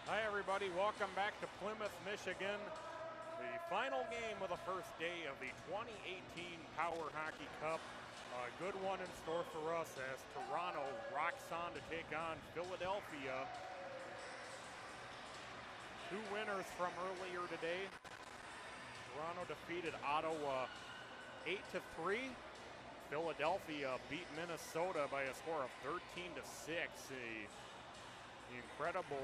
Hi everybody, welcome back to Plymouth, Michigan. The final game of the first day of the 2018 Powerhockey Cup. A good one in store for us as Toronto rocks on to take on Philadelphia. Two winners from earlier today. Toronto defeated Ottawa 8-3. Philadelphia beat Minnesota by a score of 13-6. The incredible,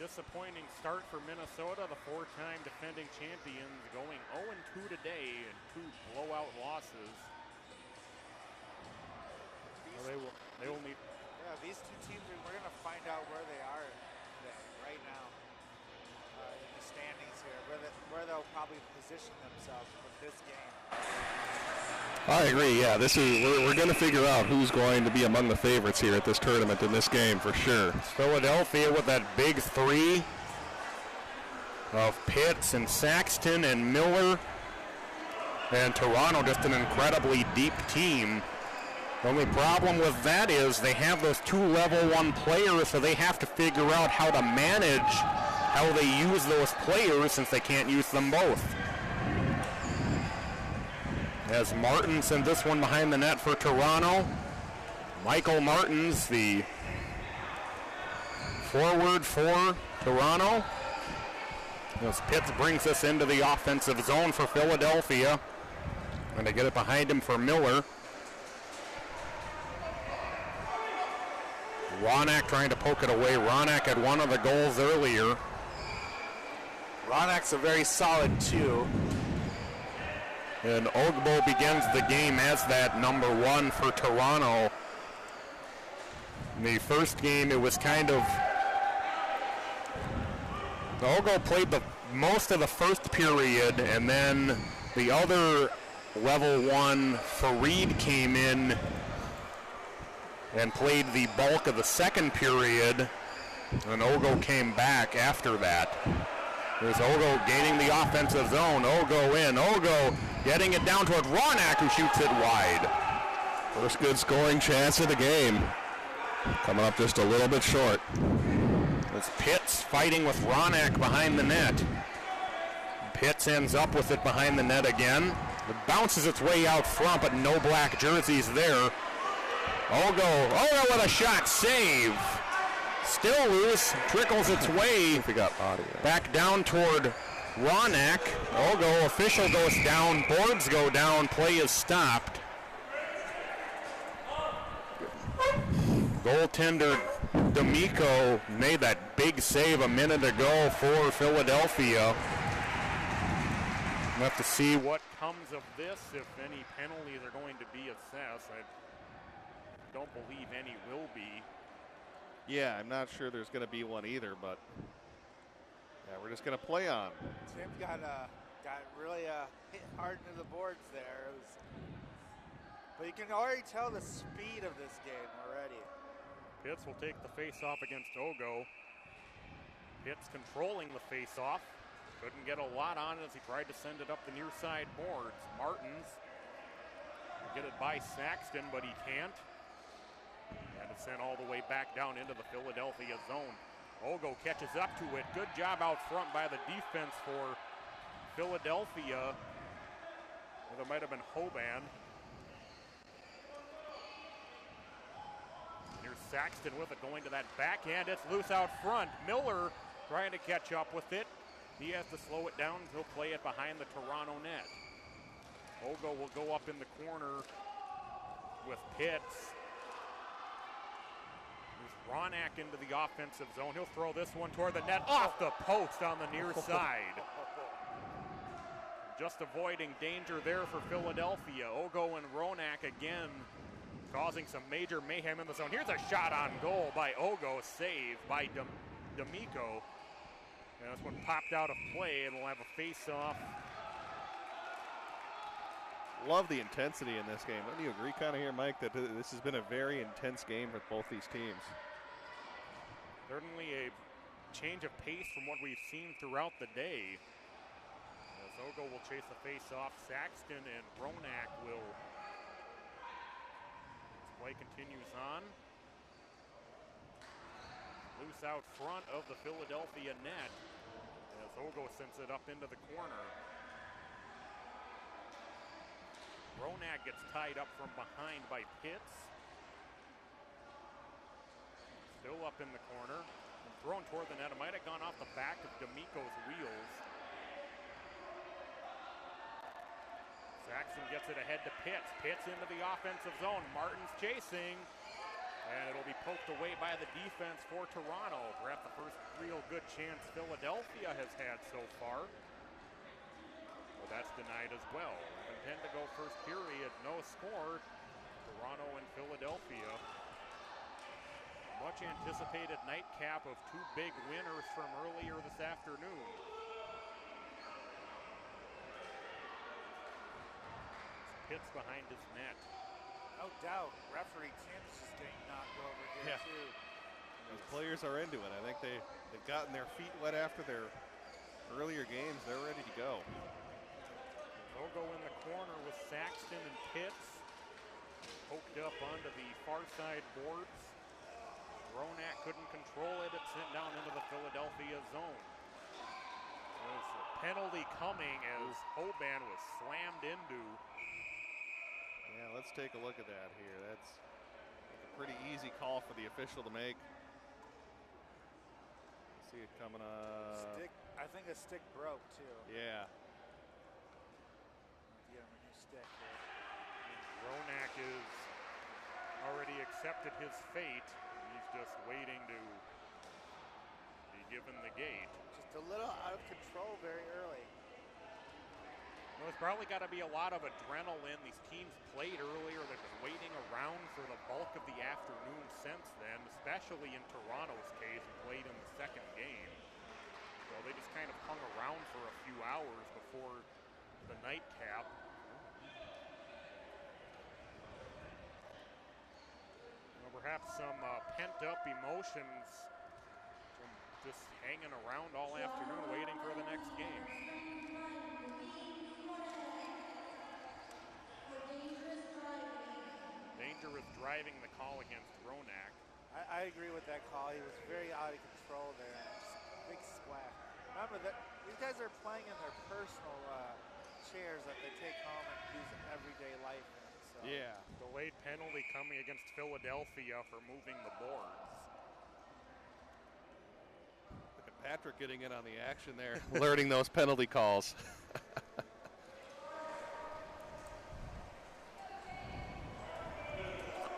disappointing start for Minnesota, the four-time defending champions, going 0-2 today and two blowout losses. Well, they will need. Yeah, these two teams, we're going to find out where they are right now in the standings here, where they'll probably position themselves for this game. I agree. Yeah, we're going to figure out who's going to be among the favorites here at this tournament in this game for sure. Philadelphia with that big three of Pitts and Saxton and Miller, and Toronto just an incredibly deep team. The only problem with that is they have those two level one players, so they have to figure out how to manage how they use those players since they can't use them both. As Martin sends this one behind the net for Toronto. Michael Martins, the forward for Toronto. As Pitts brings us into the offensive zone for Philadelphia. And they get it behind him for Miller. Ronak trying to poke it away. Ronak had one of the goals earlier. Ronak's a very solid two. And Ogbo begins the game as that number one for Toronto. In the first game, it was kind of... Ogbo played the most of the first period, and then the other level one, Fareed, came in and played the bulk of the second period, and Ogbo came back after that. There's Ogbo gaining the offensive zone. Ogbo in. Ogbo getting it down toward Ronak, who shoots it wide. First good scoring chance of the game. Coming up just a little bit short. It's Pitts fighting with Ronak behind the net. Pitts ends up with it behind the net again. It bounces its way out front, but no black jerseys there. Ogbo with a shot, save. Still loose, trickles its way back down toward Ronak. Ogbo, official goes down, boards go down, play is stopped. Goaltender D'Amico made that big save a minute ago for Philadelphia. We'll have to see what comes of this, if any penalties are going to be assessed. I don't believe any will be. Yeah, I'm not sure there's going to be one either, but yeah, we're just going to play on. Tim got really hit hard into the boards there. But you can already tell the speed of this game already. Pitts will take the face-off against Ogbo. Pitts controlling the face-off. Couldn't get a lot on it as he tried to send it up the near side boards. Martins will get it by Saxton, but he can't. And it's sent all the way back down into the Philadelphia zone. Ogbo catches up to it. Good job out front by the defense for Philadelphia. Well, there might have been Hoban. Here's Saxton with it, going to that backhand. It's loose out front. Miller trying to catch up with it. He has to slow it down. He'll play it behind the Toronto net. Ogbo will go up in the corner with Pitts. There's Ronak into the offensive zone. He'll throw this one toward the net, off the post on the near side. Just avoiding danger there for Philadelphia. Ogbo and Ronak again causing some major mayhem in the zone. Here's a shot on goal by Ogbo, saved by D'Amico. And this one popped out of play, and we'll have a face-off. Love the intensity in this game. Don't you agree kind of here, Mike, that this has been a very intense game for both these teams? Certainly a change of pace from what we've seen throughout the day. As Ogbo will chase the face-off, Saxton and Ronak will. Play continues on. loose out front of the Philadelphia net as Ogo sends it up into the corner. Ronak gets tied up from behind by Pitts. Still up in the corner and thrown toward the net. It might have gone off the back of D'Amico's wheels. Saxton gets it ahead to Pitts. Pitts into the offensive zone. Martin's chasing. And it'll be poked away by the defense for Toronto. Perhaps the first real good chance Philadelphia has had so far. Well, that's denied as well. 10 to go first period, no score. Toronto and Philadelphia. Much anticipated nightcap of two big winners from earlier this afternoon. Pitts behind his net. No doubt, referee Tim's just getting knocked over here too. Those players are into it. I think they've gotten their feet wet after their earlier games. They're ready to go. Ogo in the corner with Saxton and Pitts. Poked up onto the far side boards. Ronak couldn't control it. It sent down into the Philadelphia zone. There's a penalty coming as Hoban was slammed into. Yeah, let's take a look at that here. That's a pretty easy call for the official to make. See it coming up. I think a stick broke too. Yeah. Get him a new stick here. Ronak has already accepted his fate. He's just waiting to be given the gate. Just a little out of control very early. Well, there's probably got to be a lot of adrenaline. These teams played earlier. They've been waiting around for the bulk of the afternoon since then, especially in Toronto's case, who played in the second game. So they just kind of hung around for a few hours before the nightcap. Well, perhaps some pent-up emotions from just hanging around all afternoon waiting for the next game. Dangerous driving the call against Ronak. I agree with that call. He was very out of control there. Big splash. Remember that these guys are playing in their personal chairs that they take home and use in everyday life. So. Yeah. Delayed penalty coming against Philadelphia for moving the boards. Look at Patrick getting in on the action there, learning those penalty calls.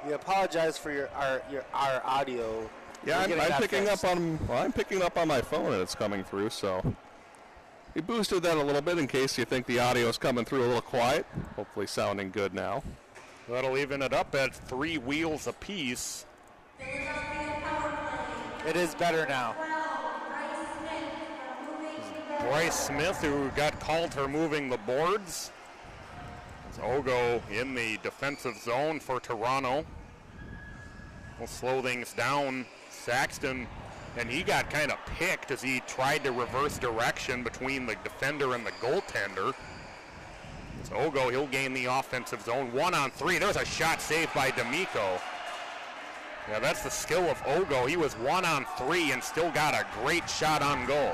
We apologize for our audio. Yeah, I'm picking up on my phone and it's coming through, so we boosted that a little bit in case you think the audio is coming through a little quiet. Hopefully sounding good now. That'll even it up at 3 wheels apiece. It is better now. Bryce Smith, who got called for moving the boards. It's Ogo in the defensive zone for Toronto. We'll slow things down. Saxton, and he got kind of picked as he tried to reverse direction between the defender and the goaltender. It's Ogo, he'll gain the offensive zone. 1-on-3, there's a shot saved by D'Amico. Yeah, that's the skill of Ogo. He was 1-on-3 and still got a great shot on goal.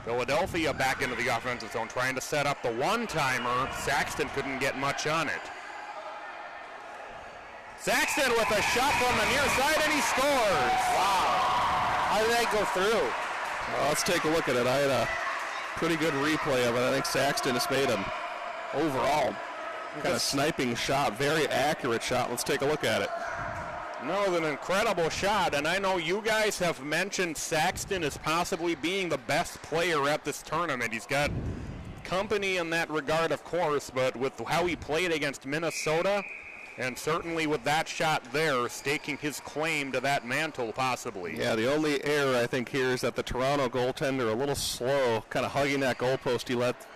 Philadelphia back into the offensive zone, trying to set up the one-timer. Saxton couldn't get much on it. Saxton with a shot from the near side, and he scores. Wow. How did that go through? Let's take a look at it. I had a pretty good replay of it. I think Saxton has made an overall kind of sniping shot, very accurate shot. Let's take a look at it. No, it was an incredible shot, and I know you guys have mentioned Saxton as possibly being the best player at this tournament. He's got company in that regard, of course, but with how he played against Minnesota, and certainly with that shot there, staking his claim to that mantle, possibly. Yeah, the only error I think here is that the Toronto goaltender a little slow, kind of hugging that goalpost. He let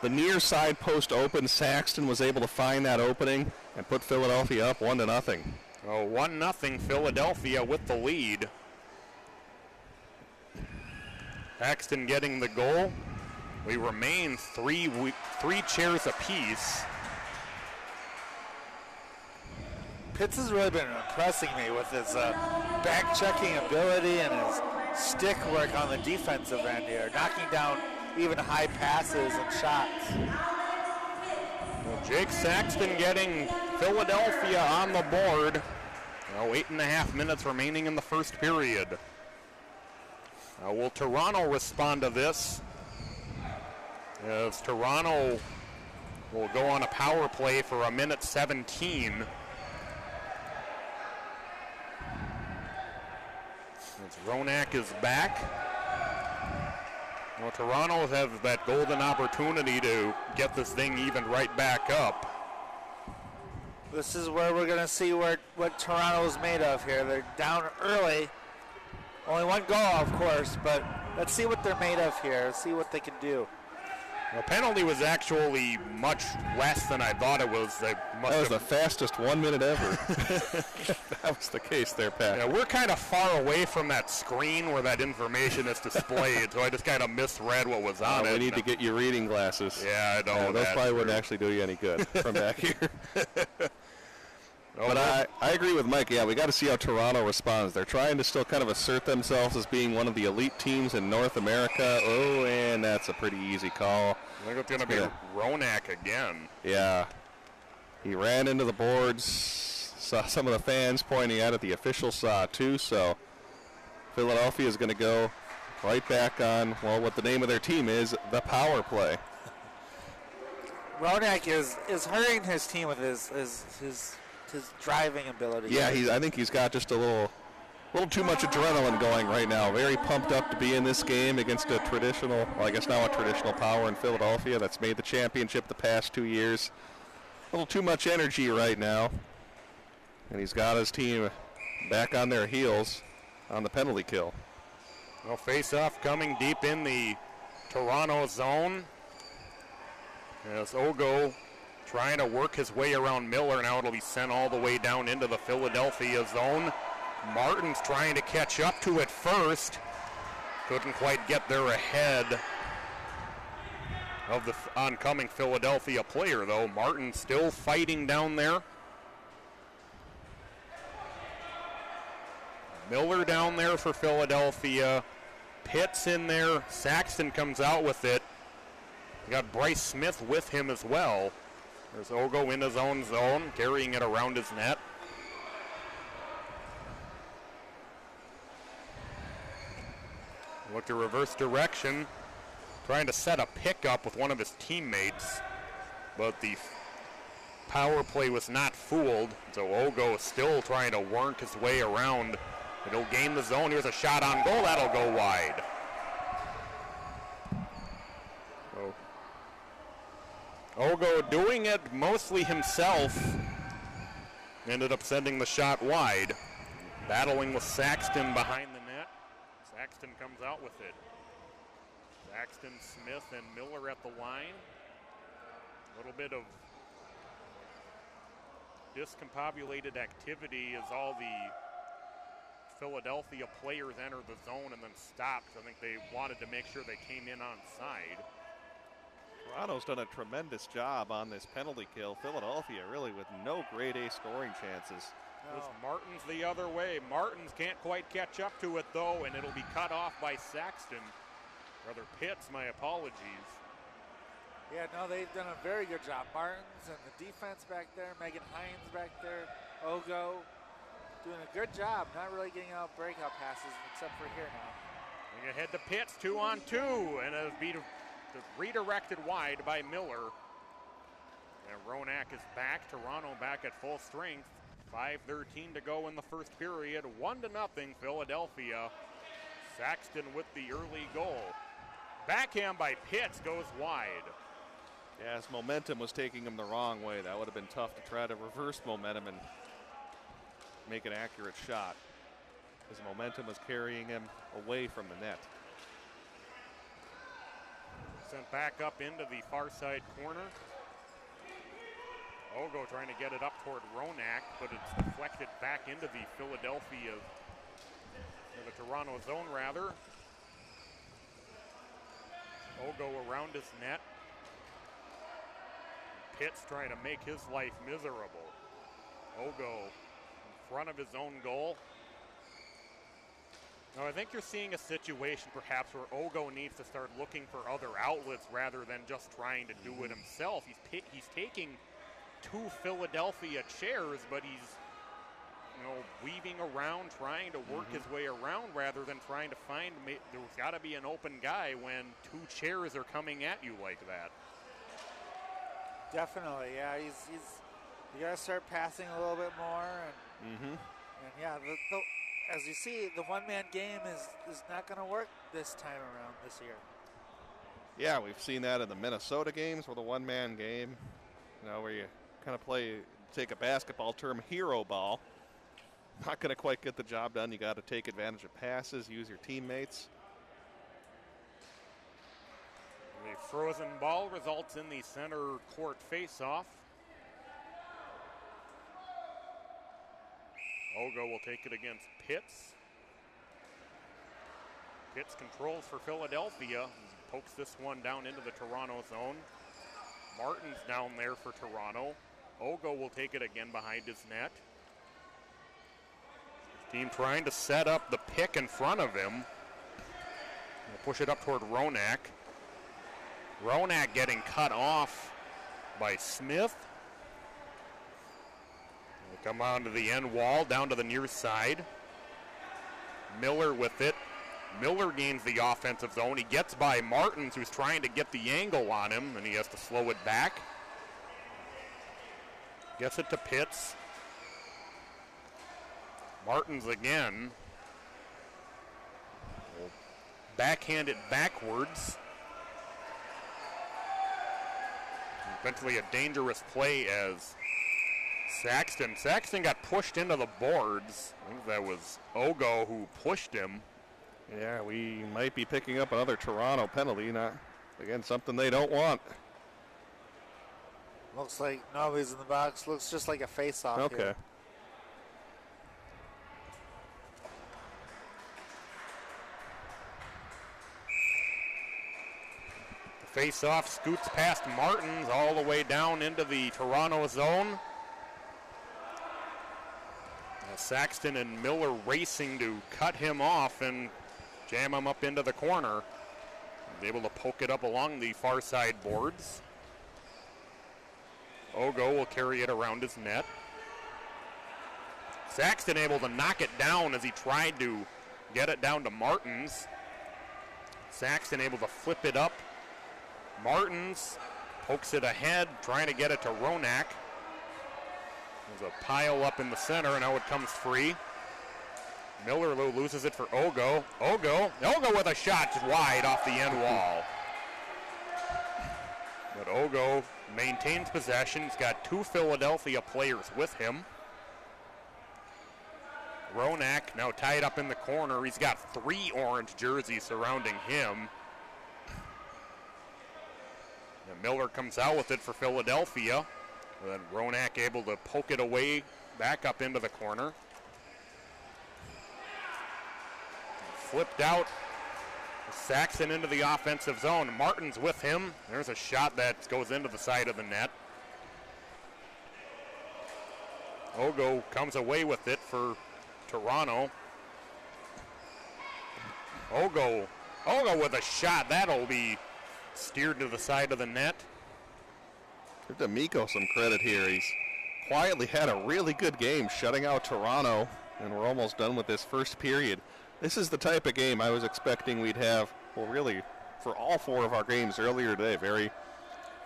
the near side post open. Saxton was able to find that opening and put Philadelphia up 1-0. Oh, 1-0 Philadelphia with the lead. Paxton getting the goal. We remain three chairs apiece. Pitts has really been impressing me with his back-checking ability and his stick work on the defensive end here, knocking down even high passes and shots. Well, Jake Saxton getting Philadelphia on the board. 8.5 minutes remaining in the first period. Will Toronto respond to this? As Toronto will go on a power play for 1:17. As Ronak is back. Well, Toronto has that golden opportunity to get this thing even right back up. This is where we're going to see what Toronto's made of here. They're down early. Only one goal, of course, but let's see what they're made of here. Let's see what they can do. The penalty was actually much less than I thought it was. That was the fastest 1 minute ever. That was the case there, Pat. Yeah, we're kind of far away from that screen where that information is displayed, so I just kind of misread what was on it. We need to get you reading glasses. Yeah, I know. Those probably wouldn't actually do you any good from back here. But I agree with Mike. Yeah, we got to see how Toronto responds. They're trying to still kind of assert themselves as being one of the elite teams in North America. Oh, and that's a pretty easy call. I think it's going to be Ronak again. Yeah. He ran into the boards. Saw some of the fans pointing at it. The officials saw it too. So Philadelphia is going to go right back on, well, what the name of their team is, the power play. Ronak is hurting his team with his driving ability. Yeah, I think he's got just a little too much adrenaline going right now. Very pumped up to be in this game against a traditional, well, I guess now a traditional power in Philadelphia that's made the championship the past 2 years. A little too much energy right now. And he's got his team back on their heels on the penalty kill. Well, face-off coming deep in the Toronto zone. As Ogo trying to work his way around Miller. Now it'll be sent all the way down into the Philadelphia zone. Martin's trying to catch up to it first. Couldn't quite get there ahead of the oncoming Philadelphia player, though. Martin still fighting down there. Miller down there for Philadelphia. Pitts in there. Saxton comes out with it. We got Bryce Smith with him as well. There's Ogo in his own zone, carrying it around his net. Look to reverse direction, trying to set a pickup with one of his teammates, but the power play was not fooled, so Ogo is still trying to work his way around. He'll gain the zone. Here's a shot on goal. That'll go wide. Ogo doing it mostly himself. Ended up sending the shot wide. Battling with Saxton behind the net. Saxton comes out with it. Saxton, Smith, and Miller at the line. A little bit of discombobulated activity as all the Philadelphia players entered the zone and then stopped. I think they wanted to make sure they came in on side. Toronto's done a tremendous job on this penalty kill. Philadelphia really with no grade A scoring chances. No. Martin's the other way. Martins can't quite catch up to it, though, and it'll be cut off by Saxton. Rather, Pitts, my apologies. Yeah, no, they've done a very good job. Martins and the defense back there, Megan Hines back there, Ogo, doing a good job. Not really getting out breakout passes, except for here now. We ahead to Pitts, 2-on-2, and a beat of redirected wide by Miller. And Ronak is back. Toronto back at full strength. 5:13 to go in the first period. 1-0 Philadelphia. Saxton with the early goal. Backhand by Pitts goes wide. Yeah, his momentum was taking him the wrong way. That would have been tough to try to reverse momentum and make an accurate shot. His momentum was carrying him away from the net. Sent back up into the far side corner. Ogo trying to get it up toward Ronak, but it's deflected back into the Philadelphia, or the Toronto zone rather. Ogo around his net. Pitts trying to make his life miserable. Ogo front of his own goal. Now, I think you're seeing a situation perhaps where Ogo needs to start looking for other outlets rather than just trying to do it himself. He's taking 2 Philadelphia chairs, but he's weaving around, trying to work his way around rather than trying to find. There's got to be an open guy when 2 chairs are coming at you like that. Definitely, yeah. You got to start passing a little bit more, and yeah, as you see, the one-man game is not going to work this time around this year. Yeah, we've seen that in the Minnesota games with a one-man game, where you kind of take a basketball term, hero ball. Not going to quite get the job done. You got to take advantage of passes, use your teammates. The frozen ball results in the center court face-off. Ogo will take it against Pitts. Pitts controls for Philadelphia. Pokes this one down into the Toronto zone. Martin's down there for Toronto. Ogo will take it again behind his net. Team trying to set up the pick in front of him. We'll push it up toward Ronak. Ronak getting cut off by Smith. We'll come on to the end wall, down to the near side. Miller with it. Miller gains the offensive zone. He gets by Martins, who's trying to get the angle on him, and he has to slow it back. Gets it to Pitts. Martins again. Backhand it backwards. Eventually a dangerous play as Saxton got pushed into the boards. I think that was Ogo who pushed him. Yeah, we might be picking up another Toronto penalty. Again, something they don't want. Looks like nobody's in the box. Looks just like a face-off. Okay. Here. Face-off scoots past Martins all the way down into the Toronto zone. Saxton and Miller racing to cut him off and jam him up into the corner. He's able to poke it up along the far side boards. Ogo will carry it around his net. Saxton able to knock it down as he tried to get it down to Martins. Saxton able to flip it up. Martins pokes it ahead, trying to get it to Ronak. There's a pile up in the center, and now it comes free. Miller loses it for Ogo. Ogo with a shot just wide off the end wall. But Ogo maintains possession. He's got 2 Philadelphia players with him. Ronak now tied up in the corner. He's got 3 orange jerseys surrounding him. And Miller comes out with it for Philadelphia. And then Ronak able to poke it away back up into the corner. Flipped out. Saxton into the offensive zone. Martin's with him. There's a shot that goes into the side of the net. Ogo comes away with it for Toronto. Ogo with a shot. That'll be steered to the side of the net. Give D'Amico some credit here. He's quietly had a really good game shutting out Toronto, and we're almost done with this first period. This is the type of game I was expecting we'd have, well, really, for all 4 of our games earlier today. Very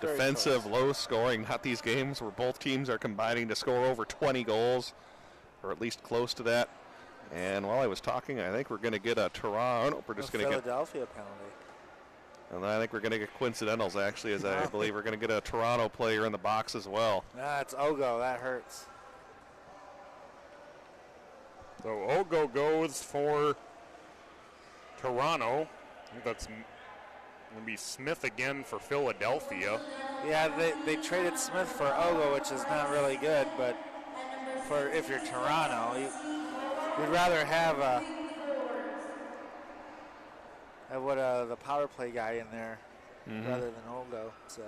defensive, low scoring. Not these games where both teams are combining to score over 20 goals, or at least close to that. And while I was talking, I think we're going to get a Toronto. We're just going to get Philadelphia penalty. And then I think we're going to get coincidentals, actually, as I believe we're going to get a Toronto player in the box as well. Nah, it's Ogo. That hurts. So Ogo goes for Toronto. That's going to be Smith again for Philadelphia. Yeah, they traded Smith for Ogo, which is not really good, but if you're Toronto, you'd rather have the power play guy in there rather than Ogo. So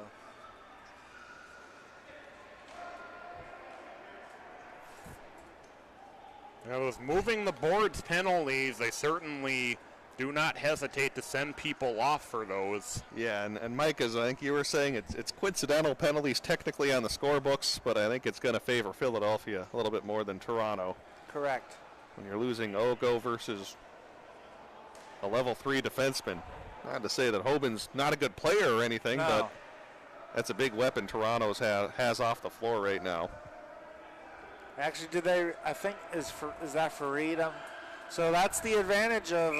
Those moving the boards penalties, they certainly do not hesitate to send people off for those. Yeah, and Mike, as I think you were saying, it's coincidental penalties technically on the scorebooks, but I think it's going to favor Philadelphia a little bit more than Toronto. Correct. When you're losing Ogo versus a level 3 defenseman. Not to say that Hoban's not a good player or anything, but that's a big weapon Toronto has off the floor right now. Actually, I think, is that Farid? So that's the advantage of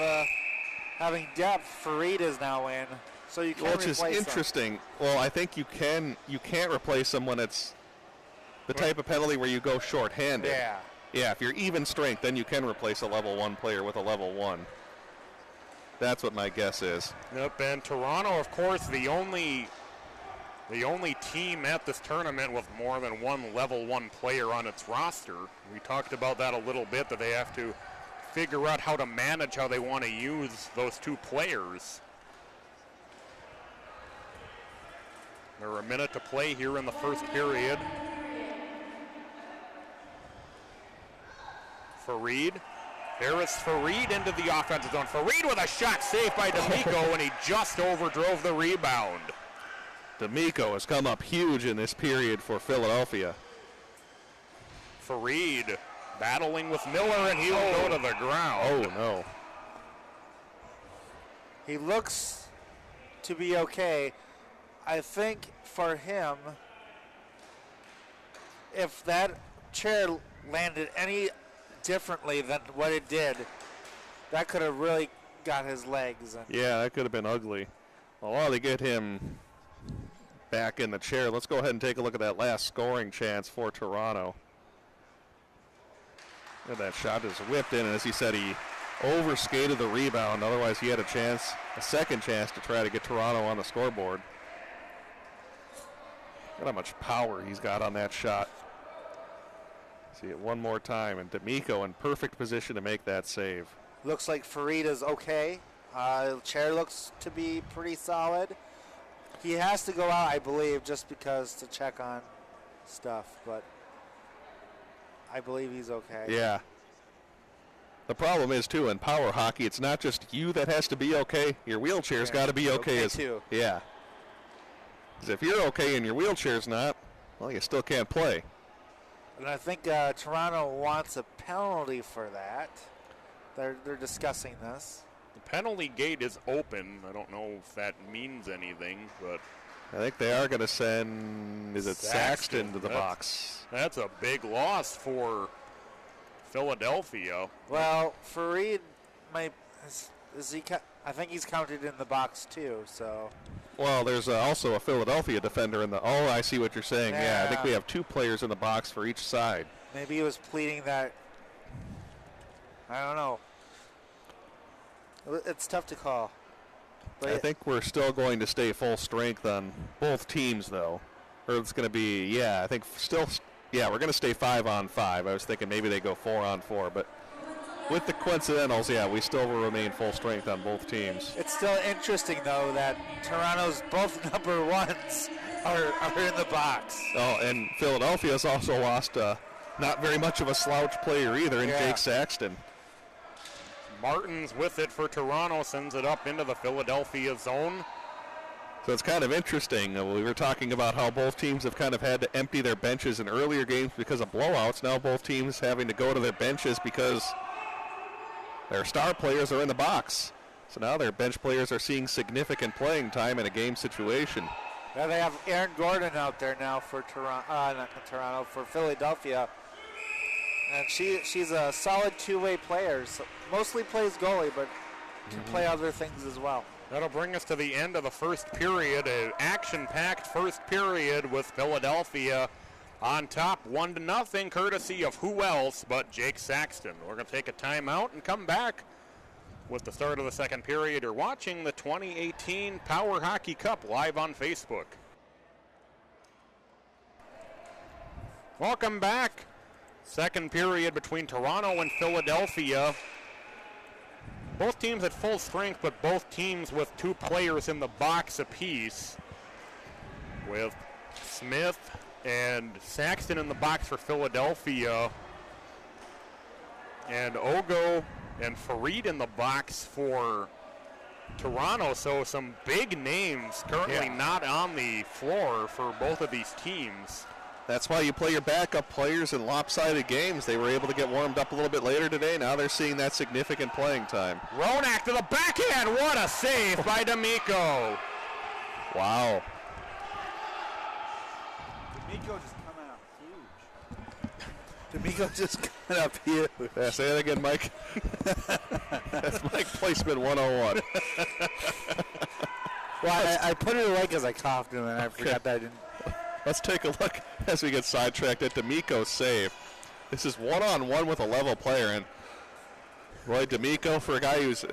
having depth. Farid is now in, so you can replace him. Which is interesting. Well, I think you can't replace him when it's the type of penalty where you go short-handed. Yeah. Yeah, if you're even strength, then you can replace a level 1 player with a level 1. That's what my guess is. Yep, and Toronto, of course, the only team at this tournament with more than one level 1 player on its roster. We talked about that a little bit, that they have to figure out how to manage how they want to use those 2 players. There are a minute to play here in the first period. Farid. Harris Farid into the offensive zone. Farid with a shot saved by D'Amico, and he just overdrove the rebound. D'Amico has come up huge in this period for Philadelphia. Farid battling with Miller, and he will go to the ground. Oh, no. He looks to be okay. I think for him, if that chair landed any differently than what it did, that could have really got his legs. Yeah, that could have been ugly. Well, while they get him back in the chair, let's go ahead and take a look at that last scoring chance for Toronto. And that shot is whipped in, and as he said, he overskated the rebound. Otherwise, he had a second chance to try to get Toronto on the scoreboard. Look how much power he's got on that shot. See it one more time, and D'Amico in perfect position to make that save. Looks like Farid is okay. Chair looks to be pretty solid. He has to go out, I believe, just because to check on stuff, but I believe he's okay. Yeah. The problem is, too, in power hockey, it's not just you that has to be okay. Your wheelchair's got to be okay too. Yeah. Because if you're okay and your wheelchair's not, well, you still can't play. And I think Toronto wants a penalty for that. They're discussing this. The penalty gate is open. I don't know if that means anything, but I think they are going to send, Saxton to the box. That's a big loss for Philadelphia. Well, Farid is he? I think he's counted in the box too. So. Well, there's also a Philadelphia defender in the. Oh, I see what you're saying. Yeah, I think we have 2 players in the box for each side. Maybe he was pleading that. I don't know. It's tough to call. But I think we're still going to stay full strength on both teams, though. Or it's going to be, I think still, we're going to stay 5-on-5. I was thinking maybe they go 4-on-4, but with the coincidentals, we still will remain full strength on both teams. It's still interesting, though, that Toronto's both number 1s are in the box. Oh, and Philadelphia's also lost not very much of a slouch player either in Jake Saxton. Martin's with it for Toronto, sends it up into the Philadelphia zone. So it's kind of interesting. We were talking about how both teams have kind of had to empty their benches in earlier games because of blowouts. Now both teams having to go to their benches because their star players are in the box. So now their bench players are seeing significant playing time in a game situation. Yeah, they have Aaron Gordon out there now for for Philadelphia. And she's a solid two-way player. So mostly plays goalie, but can play other things as well. That'll bring us to the end of the first period, an action-packed first period with Philadelphia on top 1-0, courtesy of who else but Jake Saxton. We're going to take a timeout and come back with the start of the second period. You're watching the 2018 Power Hockey Cup live on Facebook. Welcome back. Second period between Toronto and Philadelphia. Both teams at full strength, but both teams with 2 players in the box apiece, with Smith and Saxton in the box for Philadelphia. And Ogo and Farid in the box for Toronto. So some big names currently not on the floor for both of these teams. That's why you play your backup players in lopsided games. They were able to get warmed up a little bit later today. Now they're seeing that significant playing time. Ronak to the backhand. What a save by D'Amico. Wow. D'Amico just coming up huge. Yeah, say that again, Mike. That's Mike Placement 101. Well, I put it away because I coughed and I forgot that I didn't. Let's take a look as we get sidetracked at D'Amico's save. This is one-on-one with a level player, and Roy D'Amico, for a guy who's,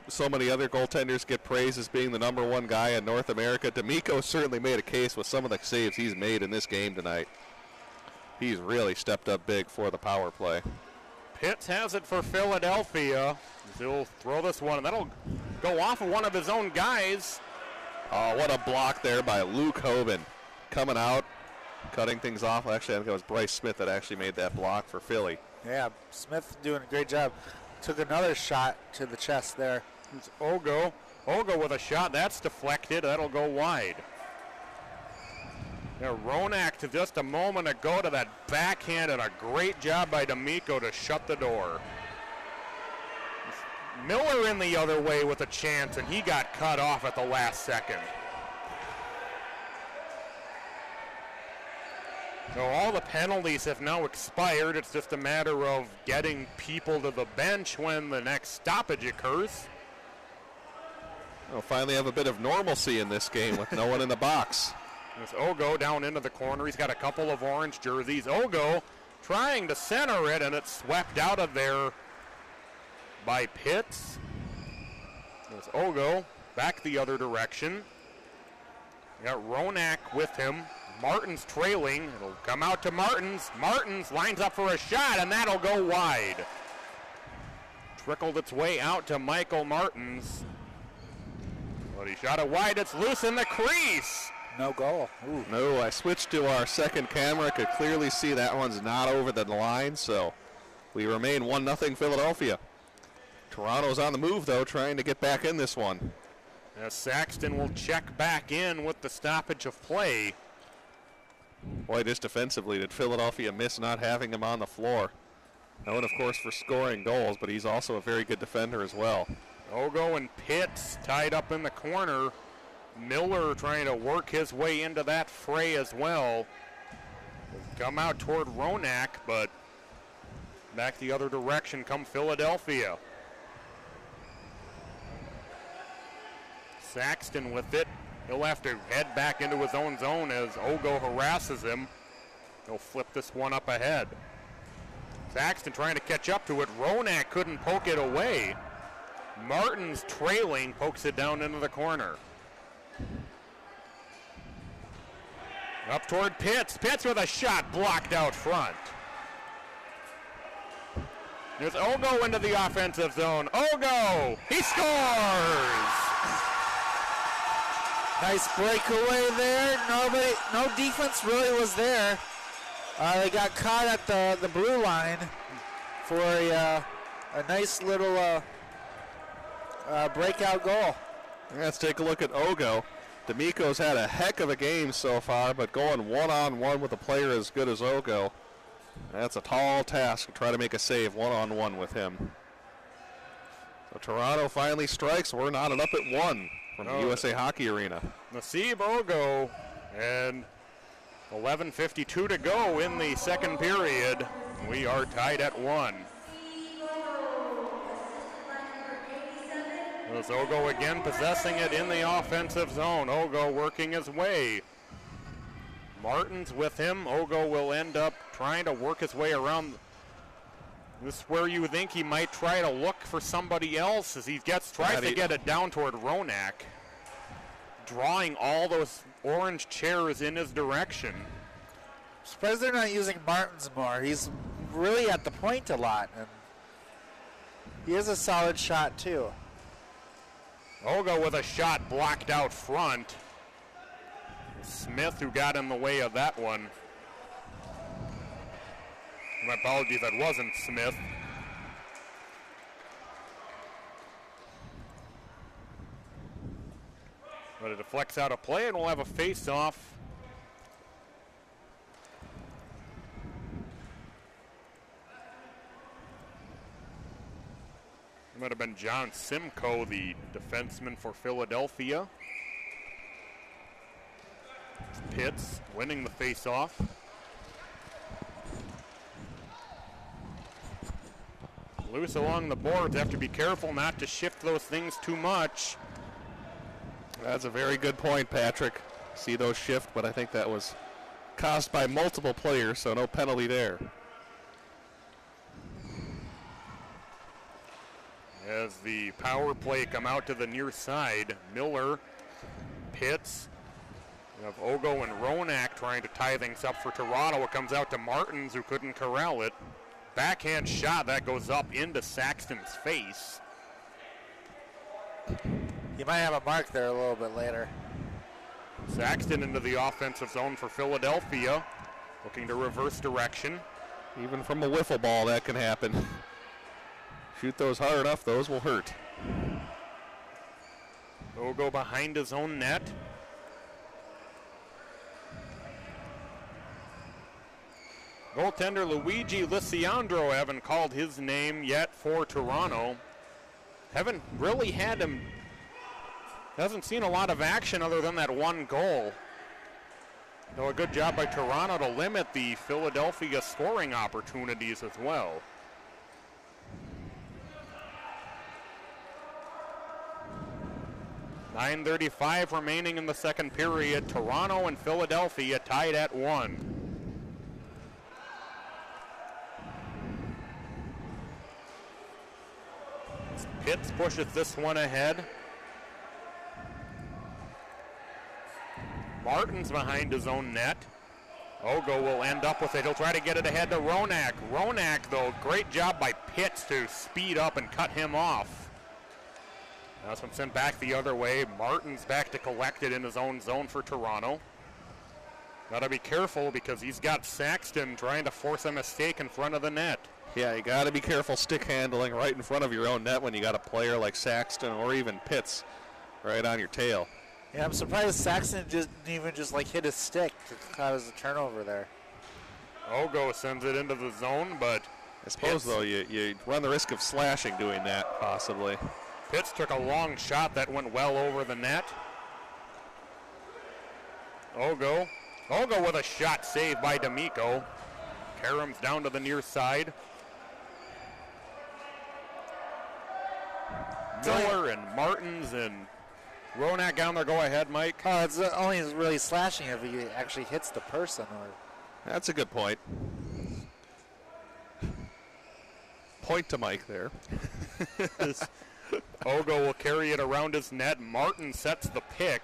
so many other goaltenders get praised as being the number one guy in North America. D'Amico certainly made a case with some of the saves he's made in this game tonight. He's really stepped up big for the power play. Pitts has it for Philadelphia. He'll throw this one, and that'll go off of one of his own guys. Oh, what a block there by Luke Hoban. Coming out, cutting things off. Actually, I think it was Bryce Smith that actually made that block for Philly. Yeah, Smith doing a great job. Took another shot to the chest there. It's Ogo. Ogo with a shot. That's deflected. That'll go wide. Now, Ronak just a moment ago to that backhand, and a great job by D'Amico to shut the door. Miller in the other way with a chance, and he got cut off at the last second. So all the penalties have now expired. It's just a matter of getting people to the bench when the next stoppage occurs. We'll finally have a bit of normalcy in this game with no one in the box. There's Ogo down into the corner. He's got a couple of orange jerseys. Ogo trying to center it, and it's swept out of there by Pitts. There's Ogo back the other direction. You got Ronak with him. Martin's trailing. It'll come out to Martins. Martins lines up for a shot, and that'll go wide. Trickled its way out to Michael Martins. But he shot it wide. It's loose in the crease. No goal. Ooh. No, I switched to our second camera. Could clearly see that one's not over the line, so we remain 1-0 Philadelphia. Toronto's on the move, though, trying to get back in this one. As Saxton will check back in with the stoppage of play. Boy, just defensively, did Philadelphia miss not having him on the floor? Known, of course, for scoring goals, but he's also a very good defender as well. Ogo and Pitts tied up in the corner. Miller trying to work his way into that fray as well. Come out toward Ronak, but back the other direction come Philadelphia. Saxton with it. He'll have to head back into his own zone as Ogo harasses him. He'll flip this one up ahead. Saxton trying to catch up to it. Ronak couldn't poke it away. Martin's trailing, pokes it down into the corner. Up toward Pitts. Pitts with a shot blocked out front. There's Ogo into the offensive zone. Ogo! He scores! Nice breakaway there. No defense really was there. They got caught at the blue line for a nice little breakout goal. Let's take a look at Ogo. D'Amico's had a heck of a game so far, but going one-on-one with a player as good as Ogo, that's a tall task to try to make a save one-on-one with him. So Toronto finally strikes. We're knotted up at 1 from the USA Hockey Arena. Nasib Ogo, and 11:52 to go in the second period. We are tied at 1. There's Ogo again possessing it in the offensive zone. Ogo working his way. Martin's with him. Ogo will end up trying to work his way around. This is where you think he might try to look for somebody else as he tries to get it down toward Ronak, drawing all those orange chairs in his direction. Surprised they're not using Martins more. He's really at the point a lot, and he has a solid shot too. Ogo with a shot blocked out front. Smith who got in the way of that one. My apologies, that wasn't Smith. But it deflects out of play, and we'll have a face-off. It might have been John Simcoe, the defenseman for Philadelphia. Pitts winning the face-off. Loose along the boards. Have to be careful not to shift those things too much. That's a very good point, Patrick. See those shift, but I think that was caused by multiple players, so no penalty there. As the power play come out to the near side, Miller, Pitts, you have Ogo and Ronak trying to tie things up for Toronto. It comes out to Martins, who couldn't corral it. Backhand shot that goes up into Saxton's face. You might have a mark there a little bit later. Saxton into the offensive zone for Philadelphia, looking to reverse direction. Even from a wiffle ball, that can happen. Shoot those hard enough, those will hurt. Ogo behind his own net. Goaltender Luigi Lisiandro, haven't called his name yet for Toronto. Haven't really had him. Hasn't seen a lot of action other than that one goal. Though a good job by Toronto to limit the Philadelphia scoring opportunities as well. .9:35 remaining in the second period. Toronto and Philadelphia tied at 1. Pitts pushes this one ahead. Martin's behind his own net. Ogo will end up with it. He'll try to get it ahead to Ronak. Ronak, though, great job by Pitts to speed up and cut him off. Now it's been sent back the other way. Martin's back to collect it in his own zone for Toronto. Got to be careful because he's got Saxton trying to force a mistake in front of the net. Yeah, you got to be careful stick handling right in front of your own net when you got a player like Saxton or even Pitts right on your tail. Yeah, I'm surprised Saxton didn't even just like hit his stick to cause a turnover there. Ogo sends it into the zone, but I suppose, though, you run the risk of slashing doing that, possibly. Pitts took a long shot that went well over the net. Ogo with a shot saved by D'Amico. Karam's down to the near side. Miller and Martins and Ronak down there. Go ahead, Mike. Oh, it's only really slashing if he actually hits the person. Or that's a good point. Point to Mike there. Ogo will carry it around his net. Martin sets the pick.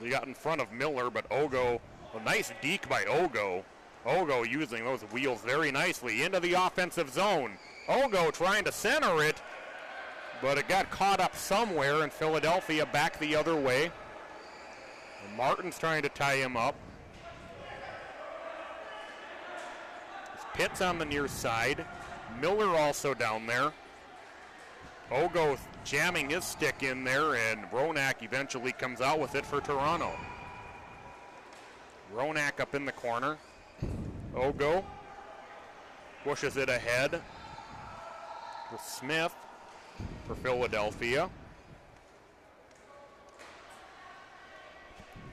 He got in front of Miller, but Ogo, a nice deke by Ogo. Ogo using those wheels very nicely into the offensive zone. Ogo trying to center it, but it got caught up somewhere, and Philadelphia back the other way. And Martin's trying to tie him up. Pitts on the near side. Miller also down there. Ogo jamming his stick in there, and Ronak eventually comes out with it for Toronto. Ronak up in the corner. Ogo pushes it ahead with Smith for Philadelphia.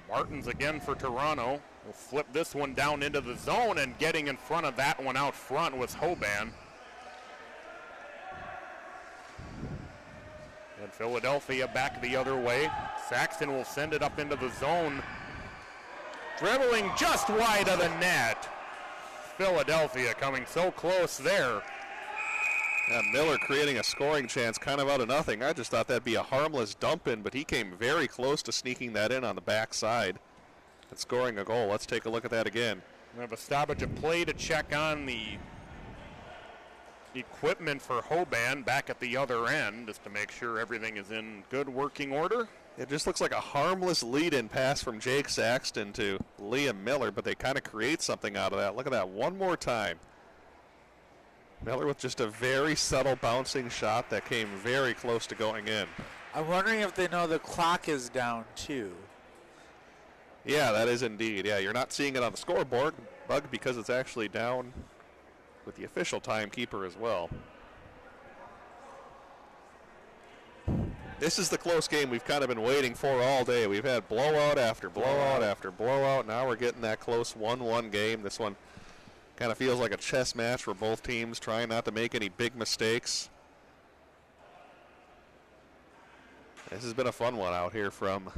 Martins again for Toronto. Will flip this one down into the zone, and getting in front of that one out front was Hoban. And Philadelphia back the other way. Saxton will send it up into the zone. Dribbling just wide of the net. Philadelphia coming so close there. Miller creating a scoring chance kind of out of nothing. I just thought that'd be a harmless dump in, but he came very close to sneaking that in on the backside and scoring a goal. Let's take a look at that again. We have a stoppage of play to check on the equipment for Hoban back at the other end just to make sure everything is in good working order. It just looks like a harmless lead-in pass from Jake Saxton to Liam Miller, but they kind of create something out of that. Look at that one more time. Miller with just a very subtle bouncing shot that came very close to going in. I'm wondering if they know the clock is down too. Yeah, that is indeed. Yeah, you're not seeing it on the scoreboard, Bug, because it's actually down with the official timekeeper as well. This is the close game we've kind of been waiting for all day. We've had blowout after blowout after blowout. Now we're getting that close 1-1 game. This one kind of feels like a chess match for both teams, trying not to make any big mistakes. This has been a fun one out here from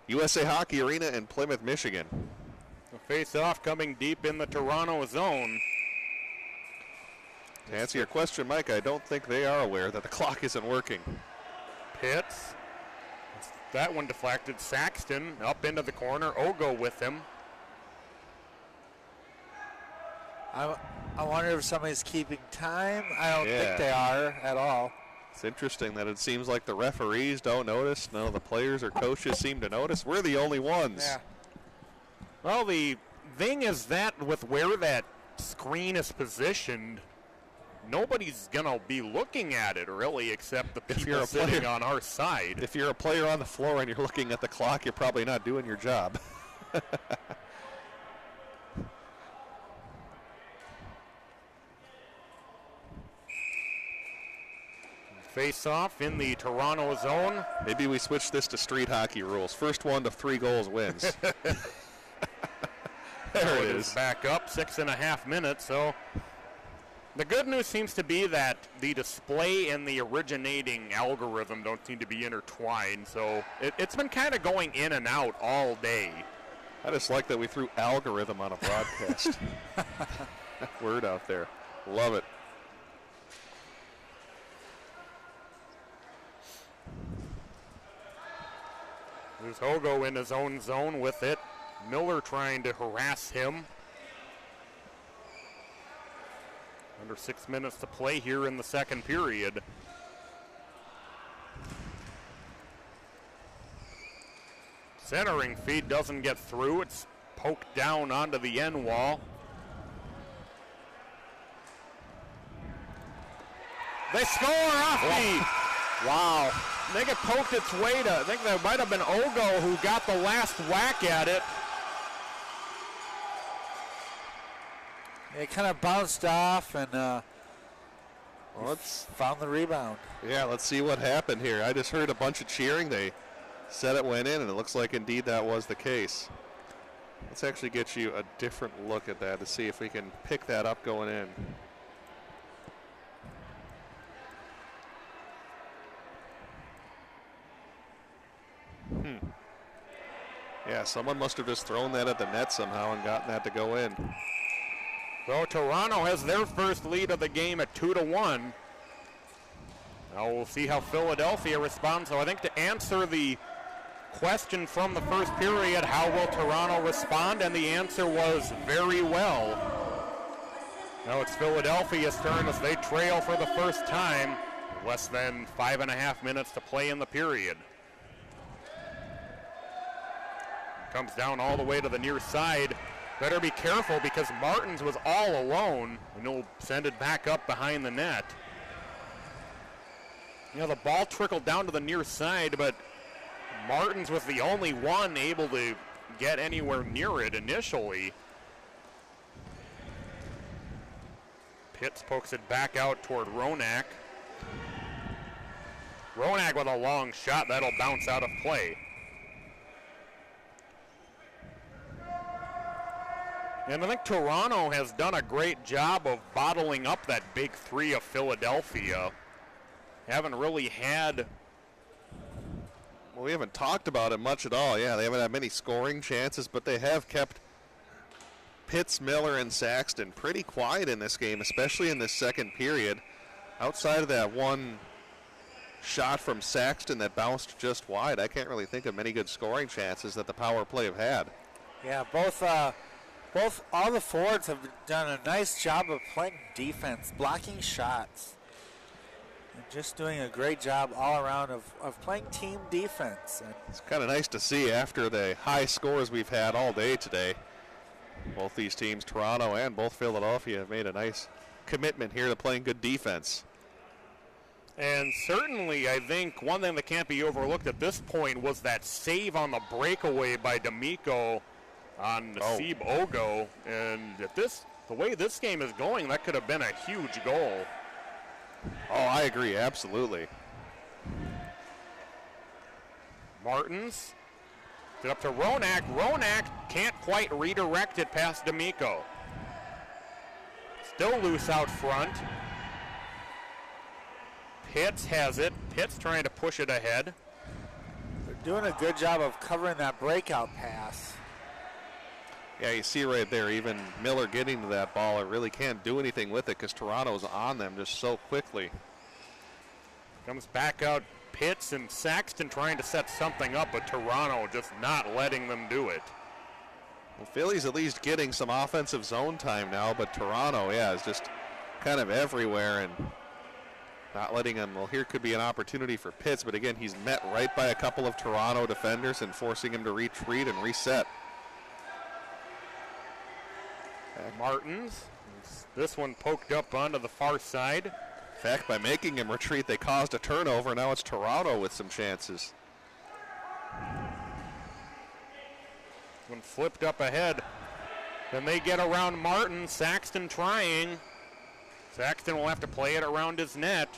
USA Hockey Arena in Plymouth, Michigan. The face-off coming deep in the Toronto zone. To answer your question, Mike, I don't think they are aware that the clock isn't working. Pitts. That one deflected. Saxton up into the corner. Ogo with him. I wonder if somebody's keeping time. I don't think they are at all. It's interesting that it seems like the referees don't notice. None of the players or coaches seem to notice. We're the only ones. Yeah. Well, the thing is that with where that screen is positioned, nobody's going to be looking at it, really, except the people sitting on our side. If you're a player on the floor and you're looking at the clock, you're probably not doing your job. Face-off in the Toronto zone. Maybe we switch this to street hockey rules. First one to 3 goals wins. There it is. Back up, 6.5 minutes. So the good news seems to be that the display and the originating algorithm don't seem to be intertwined. So it's been kind of going in and out all day. I just like that we threw algorithm on a broadcast. That word out there. Love it. There's Hogo in his own zone with it. Miller trying to harass him. Under 6 minutes to play here in the second period. Centering feed doesn't get through. It's poked down onto the end wall. They score off feed. Wow. I think it poked its way to, I think that might have been Ogo who got the last whack at it. It kind of bounced off and found the rebound. Yeah, let's see what happened here. I just heard a bunch of cheering. They said it went in, and it looks like indeed that was the case. Let's actually get you a different look at that to see if we can pick that up going in. Yeah, someone must have just thrown that at the net somehow and gotten that to go in. So Toronto has their first lead of the game at 2-1. Now we'll see how Philadelphia responds. So I think to answer the question from the first period, how will Toronto respond? And the answer was very well. Now it's Philadelphia's turn as they trail for the first time. Less than 5.5 minutes to play in the period. Comes down all the way to the near side. Better be careful because Martins was all alone, and he'll send it back up behind the net. You know, the ball trickled down to the near side, but Martins was the only one able to get anywhere near it initially. Pitts pokes it back out toward Ronak. Ronak with a long shot. That'll bounce out of play. And I think Toronto has done a great job of bottling up that big three of Philadelphia. Haven't really had... Well, we haven't talked about it much at all. Yeah, they haven't had many scoring chances, but they have kept Pitts, Miller, and Saxton pretty quiet in this game, especially in this second period. Outside of that one shot from Saxton that bounced just wide, I can't really think of many good scoring chances that the power play have had. Yeah, both all the forwards have done a nice job of playing defense, blocking shots, and just doing a great job all around of playing team defense. And it's kind of nice to see after the high scores we've had all day today. Both these teams, Toronto and both Philadelphia, have made a nice commitment here to playing good defense. And certainly, I think one thing that can't be overlooked at this point was that save on the breakaway by D'Amico on Nasib Ogo. And at the way this game is going, that could have been a huge goal. Oh, I agree, absolutely. Martins, get up to Ronak. Ronak can't quite redirect it past D'Amico. Still loose out front. Pitts has it. Pitts trying to push it ahead. They're doing a good job of covering that breakout pass. Yeah, you see right there, even Miller getting to that ball, it really can't do anything with it because Toronto's on them just so quickly. Comes back out Pitts and Saxton trying to set something up, but Toronto just not letting them do it. Well, Philly's at least getting some offensive zone time now, but Toronto, yeah, is just kind of everywhere and not letting him. Well, here could be an opportunity for Pitts, but again, he's met right by a couple of Toronto defenders and forcing him to retreat and reset. Martins, this one poked up onto the far side. In fact, by making him retreat, they caused a turnover. Now it's Toronto with some chances. One flipped up ahead. Then they get around Martin. Saxton trying. Saxton will have to play it around his net.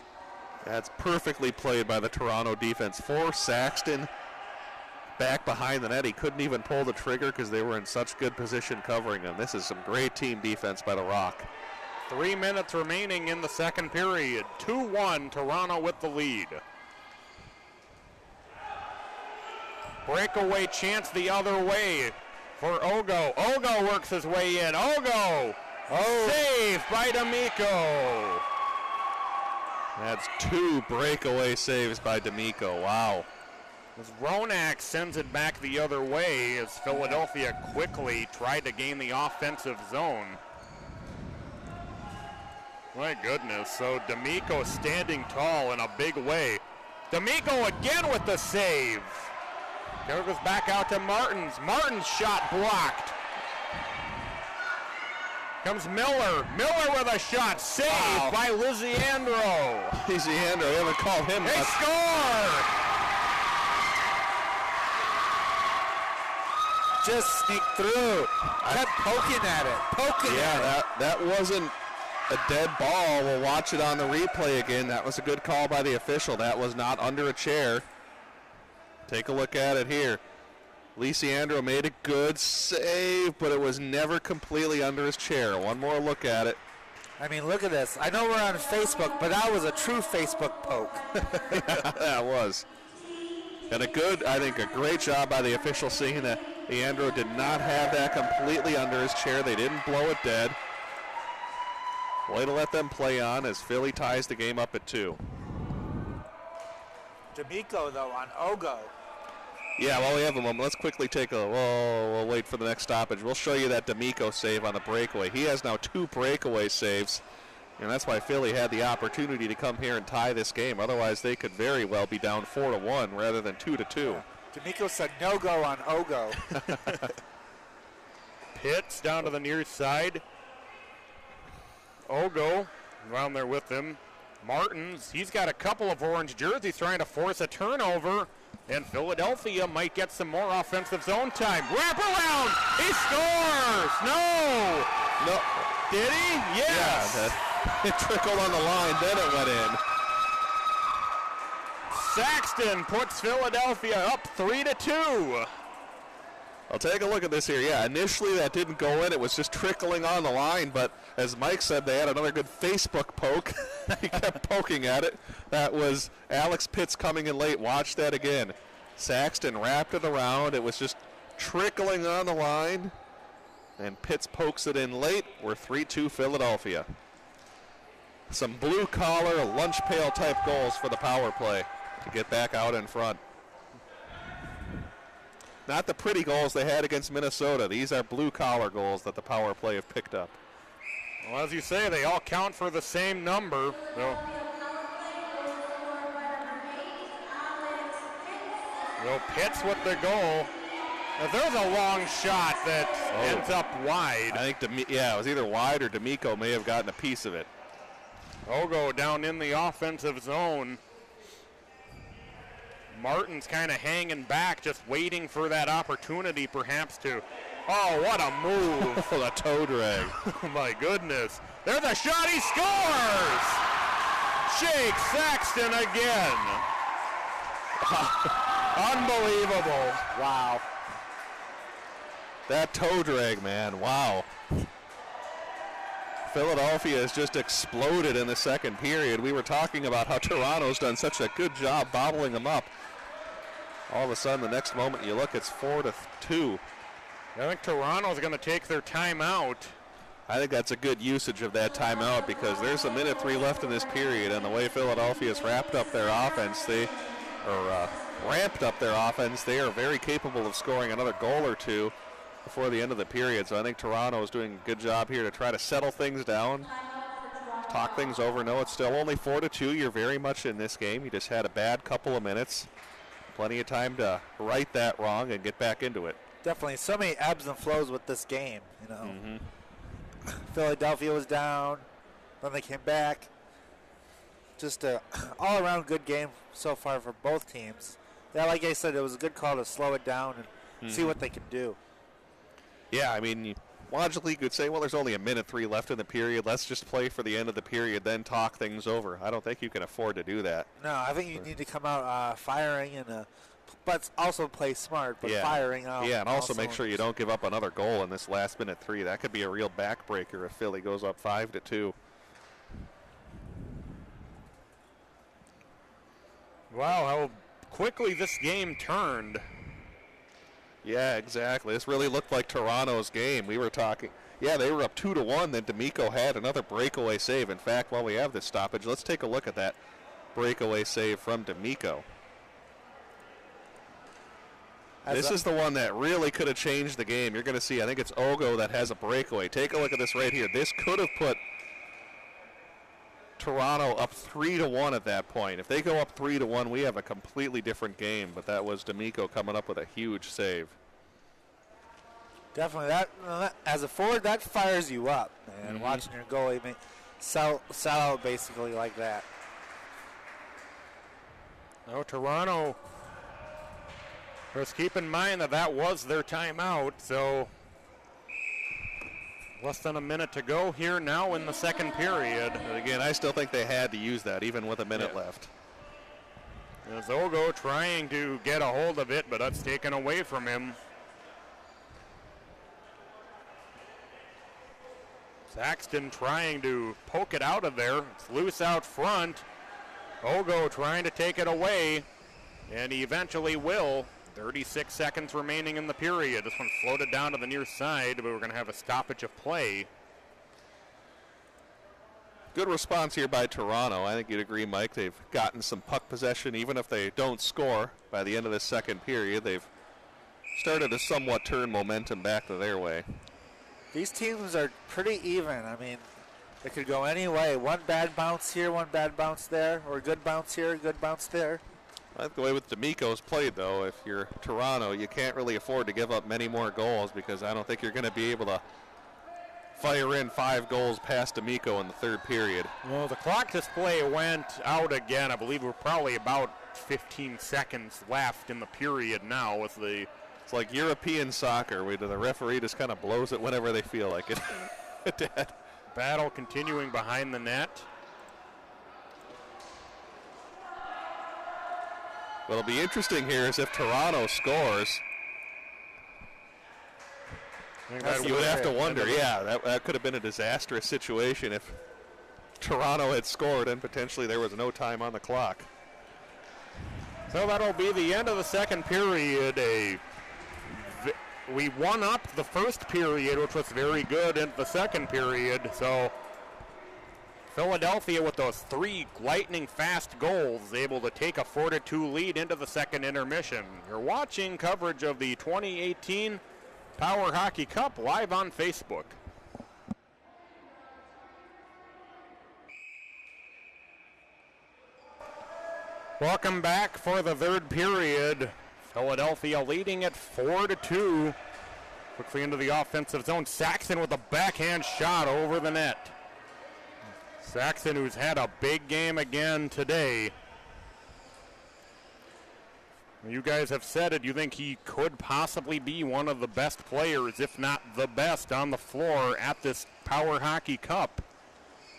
That's perfectly played by the Toronto defense. For Saxton back behind the net. He couldn't even pull the trigger because they were in such good position covering him. This is some great team defense by the Rock. 3 minutes remaining in the second period. 2-1, Toronto with the lead. Breakaway chance the other way for Ogo. Ogo works his way in. Ogo! Saved by D'Amico. That's 2 breakaway saves by D'Amico. Wow. As Ronak sends it back the other way as Philadelphia quickly tried to gain the offensive zone. My goodness, so D'Amico standing tall in a big way. D'Amico again with the save. There goes back out to Martins. Martins' shot blocked. Comes Miller. Miller with a shot. Saved by Liziandro. Liziandro, they haven't called him. They score! Just sneaked through. Kept poking at it. Yeah, that wasn't a dead ball. We'll watch it on the replay again. That was a good call by the official. That was not under a chair. Take a look at it here. Liziandro made a good save, but it was never completely under his chair. One more look at it. I mean, look at this. I know we're on Facebook, but that was a true Facebook poke. That was. And a great job by the official seeing that Leandro did not have that completely under his chair. They didn't blow it dead. Way to let them play on as Philly ties the game up at 2. D'Amico, though, on Ogo. Yeah, well, we have a moment. Let's quickly we'll wait for the next stoppage. We'll show you that D'Amico save on the breakaway. He has now 2 breakaway saves, and that's why Philly had the opportunity to come here and tie this game. Otherwise, they could very well be down 4-1 rather than 2-2. D'Amico said no go on Ogo. Pitts down to the near side. Ogo around there with him. Martins, he's got a couple of orange jerseys trying to force a turnover. And Philadelphia might get some more offensive zone time. Wrap around! He scores! No! Did he? Yes! Yeah, it trickled on the line, then it went in. Saxton puts Philadelphia up 3-2. I'll take a look at this here. Yeah, initially that didn't go in. It was just trickling on the line, but as Mike said, they had another good Facebook poke. He kept poking at it. That was Alex Pitts coming in late. Watch that again. Saxton wrapped it around. It was just trickling on the line, and Pitts pokes it in late. We're 3-2 Philadelphia. Some blue-collar, lunch pail-type goals for the power play to get back out in front. Not the pretty goals they had against Minnesota. These are blue-collar goals that the power play have picked up. Well, as you say, they all count for the same number. So Pitts with the goal. Now, there's a long shot that ends up wide. I think, it was either wide or D'Amico may have gotten a piece of it. Ogo down in the offensive zone. Martin's kind of hanging back, just waiting for that opportunity perhaps to. Oh, what a move. The toe drag. Oh, my goodness. There's a shot. He scores. Jake Saxton again. Unbelievable. Wow. That toe drag, man. Wow. Philadelphia has just exploded in the second period. We were talking about how Toronto's done such a good job bottling them up. All of a sudden, the next moment you look, it's 4-2. I think Toronto's going to take their timeout. I think that's a good usage of that timeout because there's 1:03 left in this period, and the way Philadelphia's ramped up their offense, they are very capable of scoring another goal or two before the end of the period. So I think Toronto is doing a good job here to try to settle things down, talk things over. No, it's still only 4-2. You're very much in this game. You just had a bad couple of minutes. Plenty of time to right that wrong and get back into it. Definitely so many ebbs and flows with this game, you know. Philadelphia was down, then they came back. Just a all-around good game so far for both teams. Yeah, like I said, it was a good call to slow it down and see what they can do. Yeah, I mean, logically you could say, well, there's only 1:03 left in the period. Let's just play for the end of the period, then talk things over. I don't think you can afford to do that. No, I think you need to come out firing and but also play smart, but firing out. Yeah, and also make sure you don't give up another goal in this last minute 3. That could be a real backbreaker if Philly goes up 5-2. Wow, how quickly this game turned. Yeah, exactly. This really looked like Toronto's game. We were talking. Yeah, they were up 2-1. Then D'Amico had another breakaway save. In fact, while we have this stoppage, let's take a look at that breakaway save from D'Amico. This is the one that really could have changed the game. You're going to see, I think it's Ogo that has a breakaway. Take a look at this right here. This could have put Toronto up 3-1 at that point. If they go up 3-1, we have a completely different game. But that was D'Amico coming up with a huge save. Definitely, that as a forward, that fires you up, man. Watching your goalie sell out basically like that. No, Toronto. Just keep in mind that was their timeout, so less than a minute to go here now in the second period. And again, I still think they had to use that, even with a minute left. As Ogo trying to get a hold of it, but that's taken away from him. Saxton trying to poke it out of there. It's loose out front. Ogo trying to take it away, and he eventually will. 36 seconds remaining in the period. This one floated down to the near side, but we're going to have a stoppage of play. Good response here by Toronto. I think you'd agree, Mike. They've gotten some puck possession, even if they don't score by the end of the second period. They've started to somewhat turn momentum back to their way. These teams are pretty even. I mean, it could go any way. One bad bounce here, one bad bounce there, or a good bounce here, good bounce there. I like the way with D'Amico's played, though. If you're Toronto, you can't really afford to give up many more goals because I don't think you're going to be able to fire in 5 goals past D'Amico in the third period. Well, the clock display went out again. I believe we're probably about 15 seconds left in the period now with the... It's like European soccer, where the referee just kind of blows it whenever they feel like it. Dad. Battle continuing behind the net. What'll be interesting here is if Toronto scores. You would have to wonder, that could have been a disastrous situation if Toronto had scored and potentially there was no time on the clock. So that'll be the end of the second period. We won up the first period, which was very good, in the second period. So Philadelphia, with those 3 lightning-fast goals, able to take a 4-2 lead into the second intermission. You're watching coverage of the 2018 Power Hockey Cup live on Facebook. Welcome back for the third period. Philadelphia leading at 4-2. Quickly into the offensive zone. Saxon with a backhand shot over the net. Saxon, who's had a big game again today. You guys have said it. You think he could possibly be one of the best players, if not the best, on the floor at this Power Hockey Cup.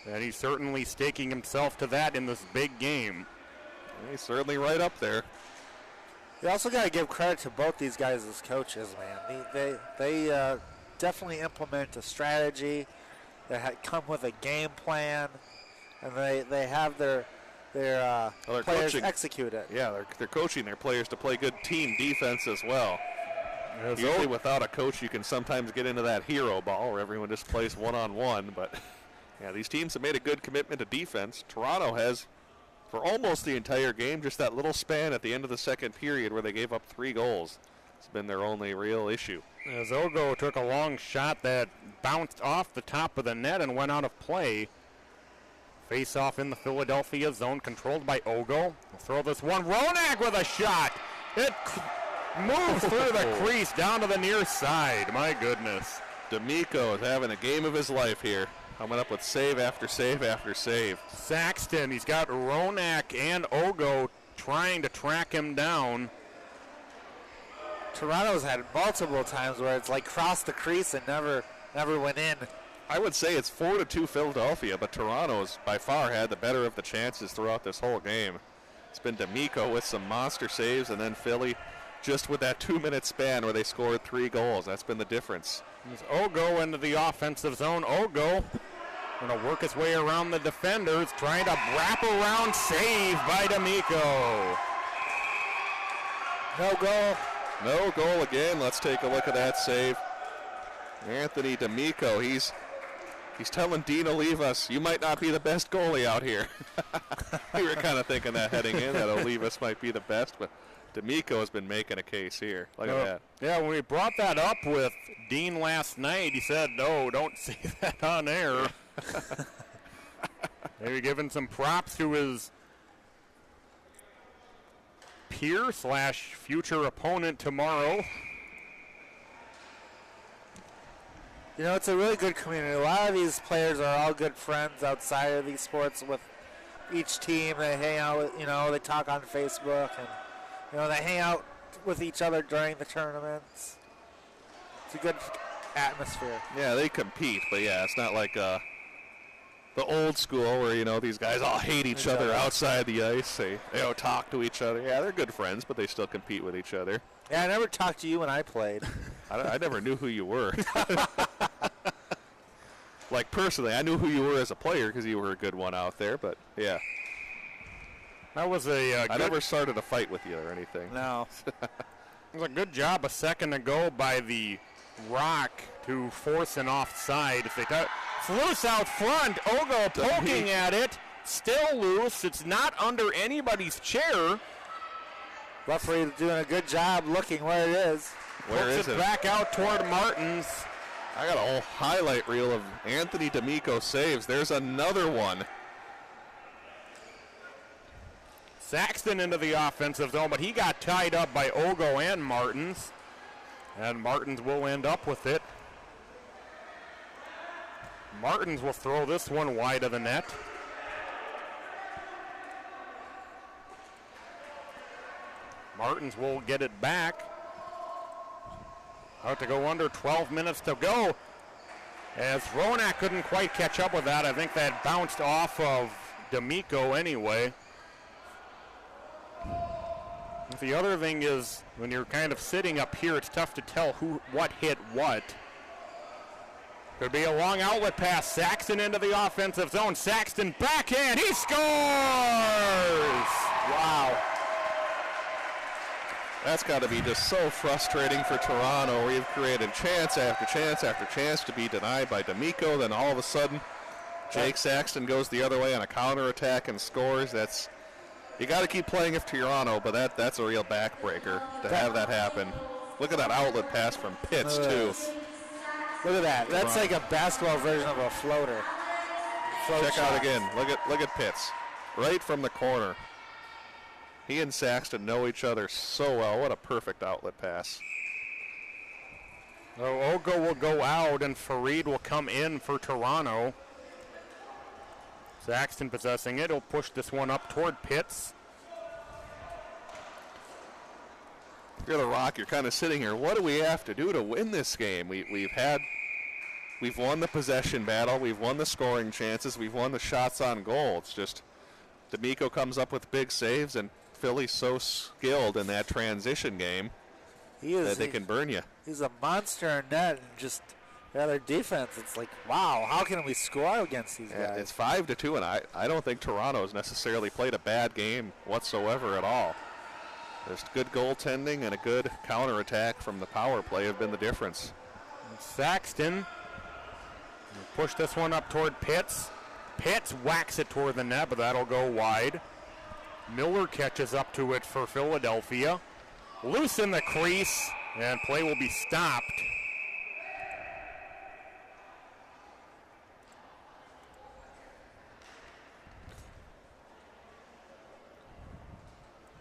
And he's certainly staking himself to that in this big game. He's certainly right up there. You also got to give credit to both these guys as coaches, man. They definitely implement a strategy. They come with a game plan, and they have their players execute it. Yeah, they're coaching their players to play good team defense as well. Usually without a coach, you can sometimes get into that hero ball where everyone just plays one-on-one. But, yeah, these teams have made a good commitment to defense. Toronto has for almost the entire game, just that little span at the end of the second period where they gave up 3 goals. It's been their only real issue. As Ogo took a long shot that bounced off the top of the net and went out of play. Face off in the Philadelphia zone, controlled by Ogo. We'll throw this one. Ronak with a shot. It moves through the crease down to the near side. My goodness. D'Amico is having a game of his life here. Coming up with save after save after save. Saxton, he's got Ronak and Ogo trying to track him down. Toronto's had multiple times where it's like crossed the crease and never went in. I would say it's 4-2 Philadelphia, but Toronto's by far had the better of the chances throughout this whole game. It's been D'Amico with some monster saves, and then Philly just with that 2-minute span where they scored 3 goals. That's been the difference. There's Ogo into the offensive zone. Ogo going to work his way around the defenders, trying to wrap around save by D'Amico. No goal. No goal again. Let's take a look at that save. Anthony D'Amico, he's telling Dean Olivas, you might not be the best goalie out here. We were kind of thinking that heading in, that Olivas might be the best, but D'Amico has been making a case here. Look at that. Yeah, when we brought that up with Dean last night, he said, no, don't say that on air. Maybe giving some props to his peer / future opponent tomorrow. You know, it's a really good community. A lot of these players are all good friends outside of these sports with each team. They hang out with, they talk on Facebook, and, they hang out with each other during the tournaments. It's a good atmosphere. Yeah, they compete, but yeah, it's not like the old school where, these guys all hate each other outside the ice. They don't talk to each other. Yeah, they're good friends, but they still compete with each other. Yeah, I never talked to you when I played. I never knew who you were. Like, personally, I knew who you were as a player because you were a good one out there, but, yeah. That was I never started a fight with you or anything. No. It was a good job a second ago by the Rock to force an offside. It's loose out front. Ogo poking at it. Still loose. It's not under anybody's chair. Referee doing a good job looking where it is. Where is it? Back out toward Martins. I got a whole highlight reel of Anthony D'Amico saves. There's another one. Saxton into the offensive zone, but he got tied up by Ogo and Martins. And Martins will end up with it. Martins will throw this one wide of the net. Martins will get it back. About to go under 12 minutes to go. As Ronak couldn't quite catch up with that. I think that bounced off of D'Amico anyway. The other thing is, when you're kind of sitting up here, it's tough to tell what hit what. Could be a long outlet pass. Saxton into the offensive zone. Saxton backhand. He scores! Wow. That's got to be just so frustrating for Toronto, where you've created chance after chance after chance to be denied by D'Amico. Then all of a sudden, Jake Saxton goes the other way on a counterattack and scores. You got to keep playing if Toronto, but that's a real backbreaker to have that happen. Look at that outlet pass from Pitts, too. Look at that. That's like a basketball version of a floater. Check out again. Look at Pitts. Right from the corner. He and Saxton know each other so well. What a perfect outlet pass. Ogo will go out, and Farid will come in for Toronto. Saxton possessing it. He'll push this one up toward Pitts. If you're the Rock, you're kind of sitting here. What do we have to do to win this game? We've won the possession battle. We've won the scoring chances. We've won the shots on goal. It's just D'Amico comes up with big saves, and Philly's so skilled in that transition game that they can burn you. He's a monster in net, and just their defense, it's like, wow, how can we score against these guys? It's 5-2, and I don't think Toronto's necessarily played a bad game whatsoever at all. Just good goaltending and a good counterattack from the power play have been the difference. Saxton push this one up toward Pitts. Pitts whacks it toward the net, but that'll go wide. Miller catches up to it for Philadelphia. Loose in the crease, and play will be stopped.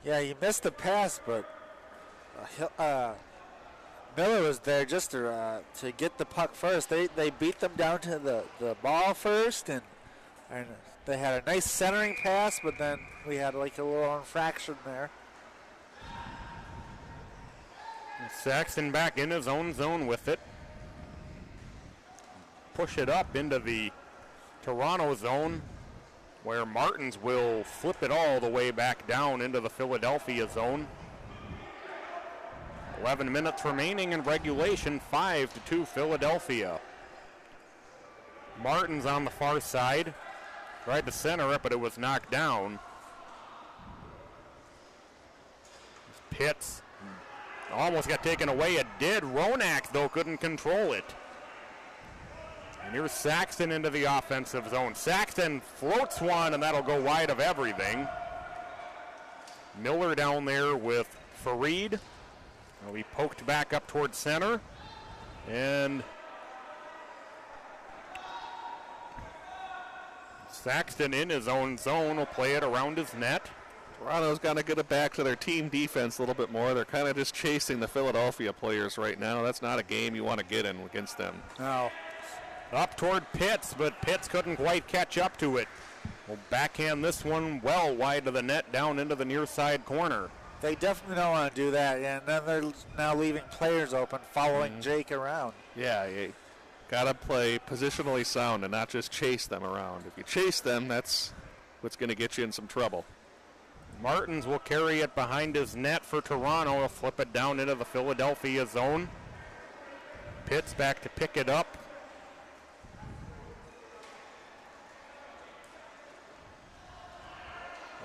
Yeah, he missed the pass, but Miller was there just to get the puck first. They beat them down to the ball first, and they had a nice centering pass, but then we had like a little infraction there. Saxton back in his own zone with it. Push it up into the Toronto zone, where Martins will flip it all the way back down into the Philadelphia zone. 11 minutes remaining in regulation, 5-2 Philadelphia. Martins on the far side. Tried to center it, but it was knocked down. Pitts almost got taken away. It did. Ronak, though, couldn't control it. And here's Saxton into the offensive zone. Saxton floats one, and that'll go wide of everything. Miller down there with Farid. He poked back up towards center. And Saxton in his own zone will play it around his net. Toronto's got to get it back to their team defense a little bit more. They're kind of just chasing the Philadelphia players right now. That's not a game you want to get in against them. No. Up toward Pitts, but Pitts couldn't quite catch up to it. Will backhand this one well wide of the net down into the near side corner. They definitely don't want to do that, and then they're now leaving players open, following Jake around. Yeah, you got to play positionally sound and not just chase them around. If you chase them, that's what's going to get you in some trouble. Martins will carry it behind his net for Toronto. He'll flip it down into the Philadelphia zone. Pitts back to pick it up.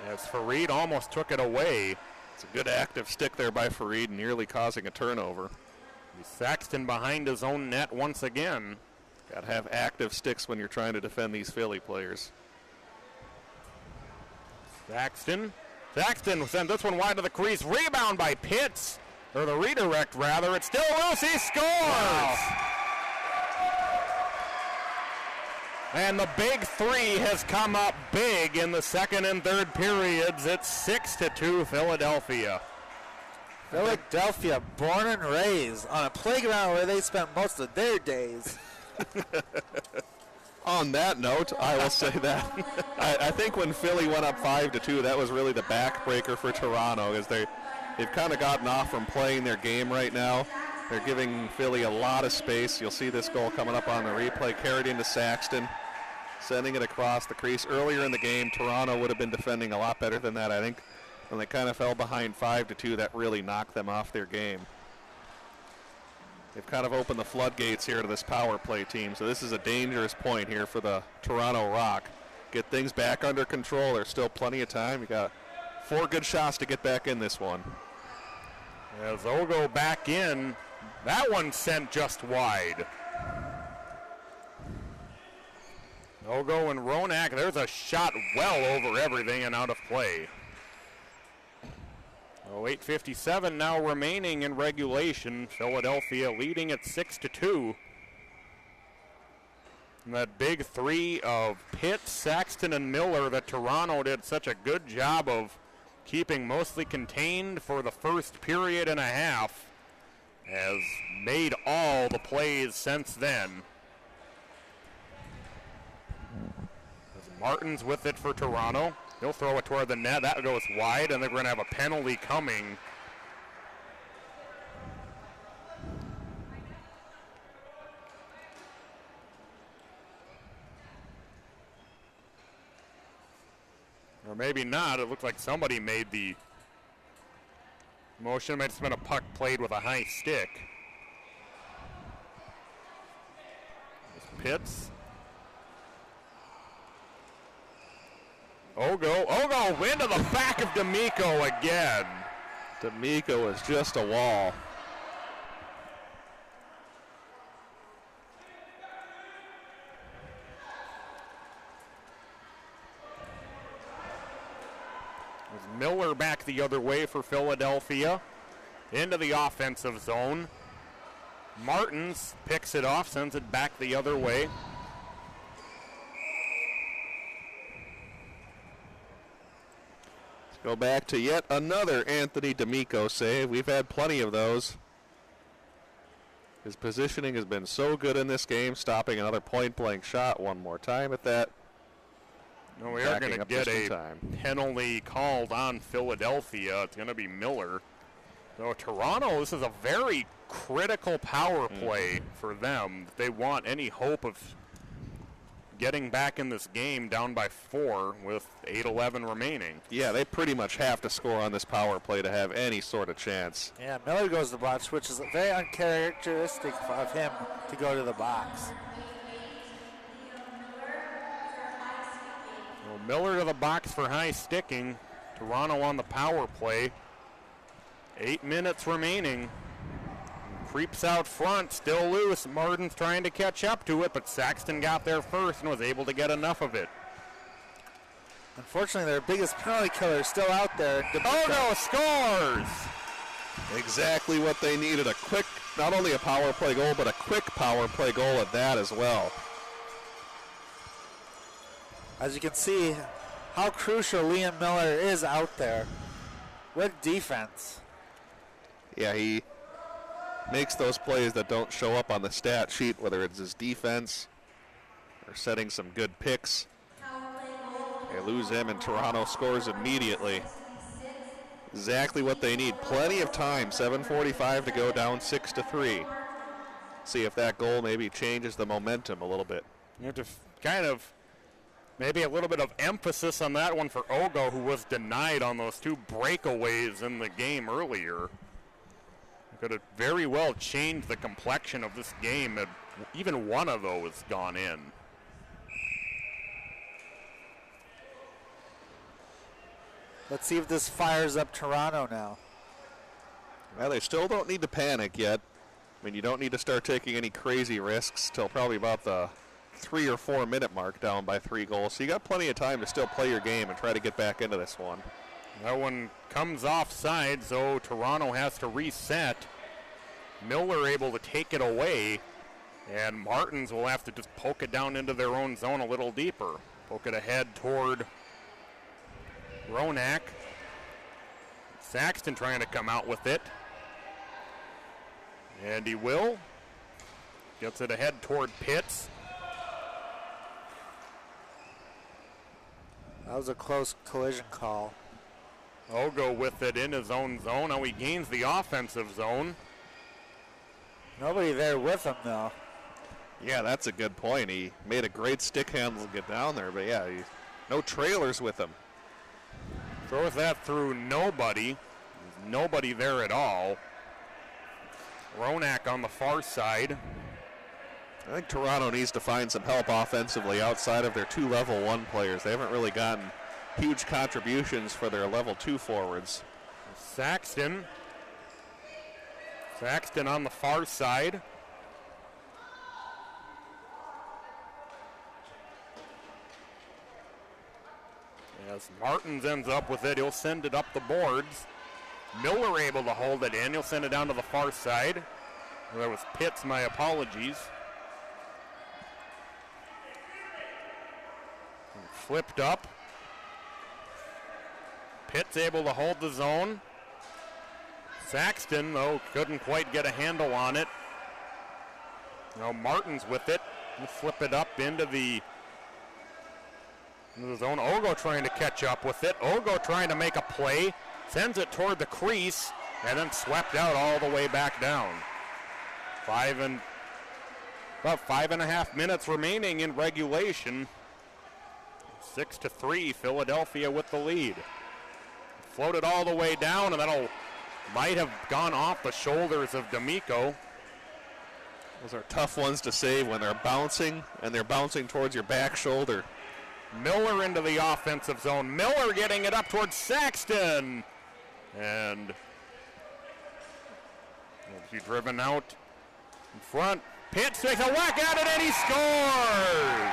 As Farid almost took it away. It's a good active stick there by Farid, nearly causing a turnover. Saxton behind his own net once again. Got to have active sticks when you're trying to defend these Philly players. Saxton will send this one wide of the crease. Rebound by Pitts, or the redirect rather. It's still loose. He scores! Wow. And the big three has come up big in the second and third periods. It's 6-2 Philadelphia. Philadelphia, born and raised on a playground where they spent most of their days. On that note, I will say that I think when Philly went up 5-2, that was really the backbreaker for Toronto, as they've kind of gotten off from playing their game right now. They're giving Philly a lot of space. You'll see this goal coming up on the replay, carried into Saxton, sending it across the crease. Earlier in the game, Toronto would have been defending a lot better than that, I think. When they kind of fell behind 5-2, that really knocked them off their game. They've kind of opened the floodgates here to this power play team, so this is a dangerous point here for the Toronto Rock. Get things back under control. There's still plenty of time. You got 4 good shots to get back in this one. As Ogo back in, that one sent just wide. Ogo and Ronak, there's a shot well over everything and out of play. 8:57 now remaining in regulation. Philadelphia leading at 6-2. And that big three of Pitt, Saxton, and Miller that Toronto did such a good job of keeping mostly contained for the first period and a half has made all the plays since then. Martin's with it for Toronto. He'll throw it toward the net. That goes wide, and they're going to have a penalty coming. Or maybe not. It looked like somebody made the motion. It might have been a puck played with a high stick. Pitts. Ogo into the back of D'Amico again. D'Amico is just a wall. Miller back the other way for Philadelphia. Into the offensive zone. Martins picks it off, sends it back the other way. Go back to yet another Anthony D'Amico save. We've had plenty of those. His positioning has been so good in this game, stopping another point-blank shot one more time at that. No, we are going to get a penalty called on Philadelphia. It's going to be Miller. So Toronto, this is a very critical power play for them. If they want any hope of getting back in this game down by 4 with 8:11 remaining. Yeah, they pretty much have to score on this power play to have any sort of chance. Yeah, Miller goes to the box, which is very uncharacteristic of him to go to the box. Well, Miller to the box for high sticking. Toronto on the power play. 8 minutes remaining. Creeps out front, still loose. Martin's trying to catch up to it, but Saxton got there first and was able to get enough of it. Unfortunately, their biggest penalty killer is still out there. Ogo scores! Exactly what they needed. A quick, not only a power play goal, but a quick power play goal at that as well. As you can see, how crucial Liam Miller is out there. What defense. Yeah, he makes those plays that don't show up on the stat sheet, whether it's his defense or setting some good picks. They lose him, and Toronto scores immediately. Exactly what they need. Plenty of time. 7:45 to go, down 6-3. See if that goal maybe changes the momentum a little bit. You have to kind of maybe a little bit of emphasis on that one for Ogo, who was denied on those 2 breakaways in the game earlier. Could have very well changed the complexion of this game had even one of those gone in. Let's see if this fires up Toronto now. Well, they still don't need to panic yet. I mean, you don't need to start taking any crazy risks till probably about the 3 or 4 minute mark, down by 3 goals. So you got plenty of time to still play your game and try to get back into this one. That one comes offside, so Toronto has to reset. Miller able to take it away, and Martins will have to just poke it down into their own zone a little deeper. Poke it ahead toward Ronak. Saxton trying to come out with it. And he will. Gets it ahead toward Pitts. That was a close collision call. Ogo with it in his own zone. Now he gains the offensive zone. Nobody there with him, though. Yeah, that's a good point. He made a great stick handle to get down there, but yeah, no trailers with him. Throws that through nobody. There's nobody there at all. Ronak on the far side. I think Toronto needs to find some help offensively outside of their 2 level 1 players. They haven't really gotten huge contributions for their level 2 forwards. Saxton on the far side. As Martins ends up with it, he'll send it up the boards. Miller able to hold it in. He'll send it down to the far side. That was Pitts, my apologies. And flipped up. Pitts able to hold the zone. Saxton, though, couldn't quite get a handle on it. Now Martins with it. He'll flip it up into the zone. Ogo trying to catch up with it. Ogo trying to make a play. Sends it toward the crease and then swept out all the way back down. About 5.5 minutes remaining in regulation. 6-3, Philadelphia with the lead. Floated all the way down, and that'll might have gone off the shoulders of D'Amico. Those are tough ones to save when they're bouncing, and they're bouncing towards your back shoulder. Miller into the offensive zone. Miller getting it up towards Saxton. And he's driven out in front. Pitts takes a whack at it, and he scores!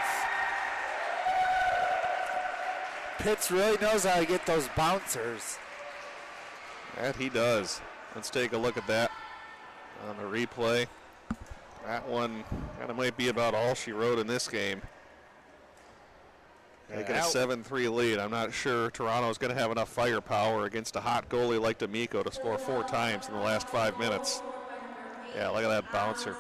Pitts really knows how to get those bouncers. That he does. Let's take a look at that on the replay. That one kind of might be about all she wrote in this game. Taking a 7-3 lead. I'm not sure Toronto's going to have enough firepower against a hot goalie like D'Amico to score 4 times in the last 5 minutes. Yeah, look at that bouncer.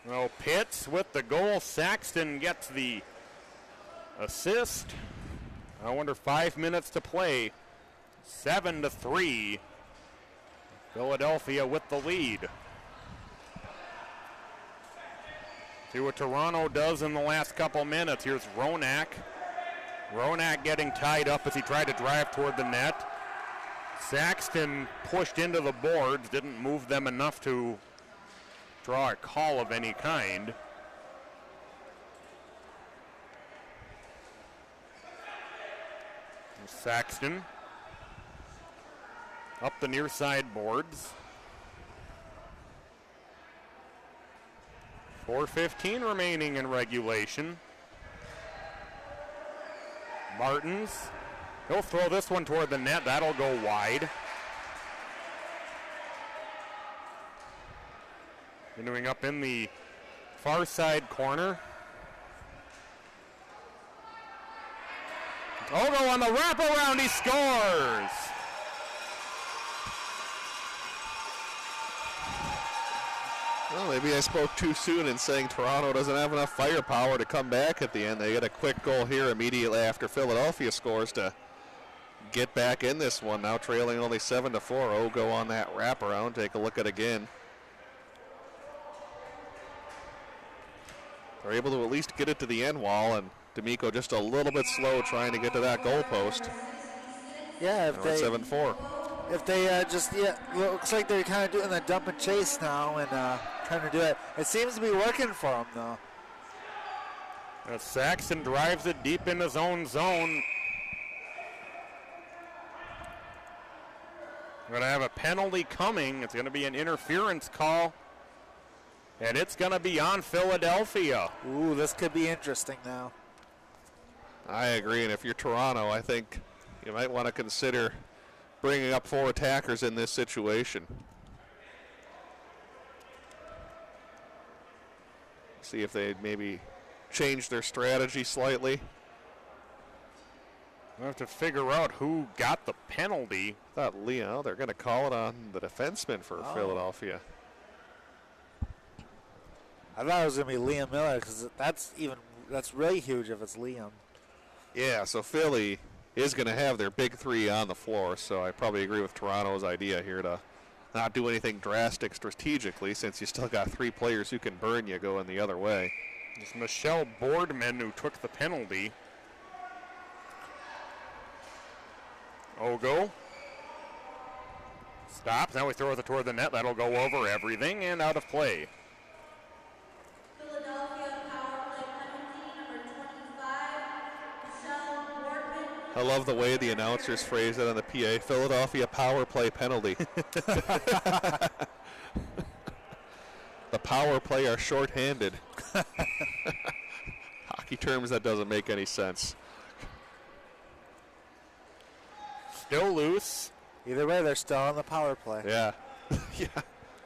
Well, Pitts with the goal. Saxton gets the assist. I wonder 5 minutes to play. 7-3. Philadelphia with the lead. See what Toronto does in the last couple minutes. Here's Ronak. Ronak getting tied up as he tried to drive toward the net. Saxton pushed into the boards, didn't move them enough to draw a call of any kind. Saxton up the near side boards. 4:15 remaining in regulation. Martins, he'll throw this one toward the net. That'll go wide. Continuing up in the far side corner. Ogo on the wraparound, he scores! Well, maybe I spoke too soon in saying Toronto doesn't have enough firepower to come back at the end. They get a quick goal here immediately after Philadelphia scores to get back in this one. Now trailing only 7-4. Ogo on that wraparound. Take a look at it again. They're able to at least get it to the end wall, and D'Amico just a little bit slow trying to get to that goal post. Yeah, if they 7-4. If they looks like they're kind of doing the dump and chase now and trying to do it. It seems to be working for them though. Saxton drives it deep in his own zone. Going to have a penalty coming. It's going to be an interference call. And it's going to be on Philadelphia. Ooh, this could be interesting now. I agree, and if you're Toronto, I think you might want to consider bringing up 4 attackers in this situation. See if they maybe change their strategy slightly. We'll have to figure out who got the penalty. I thought Leo, they're going to call it on the defenseman for Philadelphia. I thought it was going to be Liam Miller because that's really huge if it's Liam. Yeah, so Philly is going to have their big 3 on the floor, so I probably agree with Toronto's idea here to not do anything drastic strategically since you still got 3 players who can burn you going the other way. It's Michelle Boardman who took the penalty. Ogo stops. Now he throws it toward the net. That'll go over everything and out of play. Philadelphia PowerPlay penalty number 25, Michelle Boardman. I love the way the announcers phrase it on the PA. Philadelphia power play penalty. The power play are shorthanded. Hockey terms, that doesn't make any sense. Still loose. Either way, they're still on the power play. Yeah. Yeah.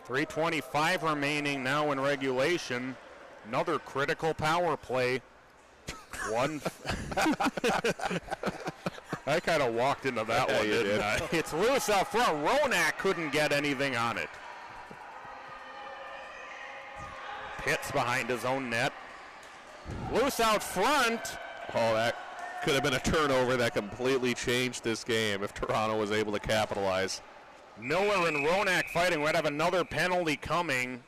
3:25 remaining now in regulation. Another critical power play. I kind of walked into that one, didn't I? It's loose up front. Ronak couldn't get anything on it. Pitts behind his own net. Loose out front. Oh, that could have been a turnover that completely changed this game if Toronto was able to capitalize. Miller and Ronak fighting. We'd have another penalty coming.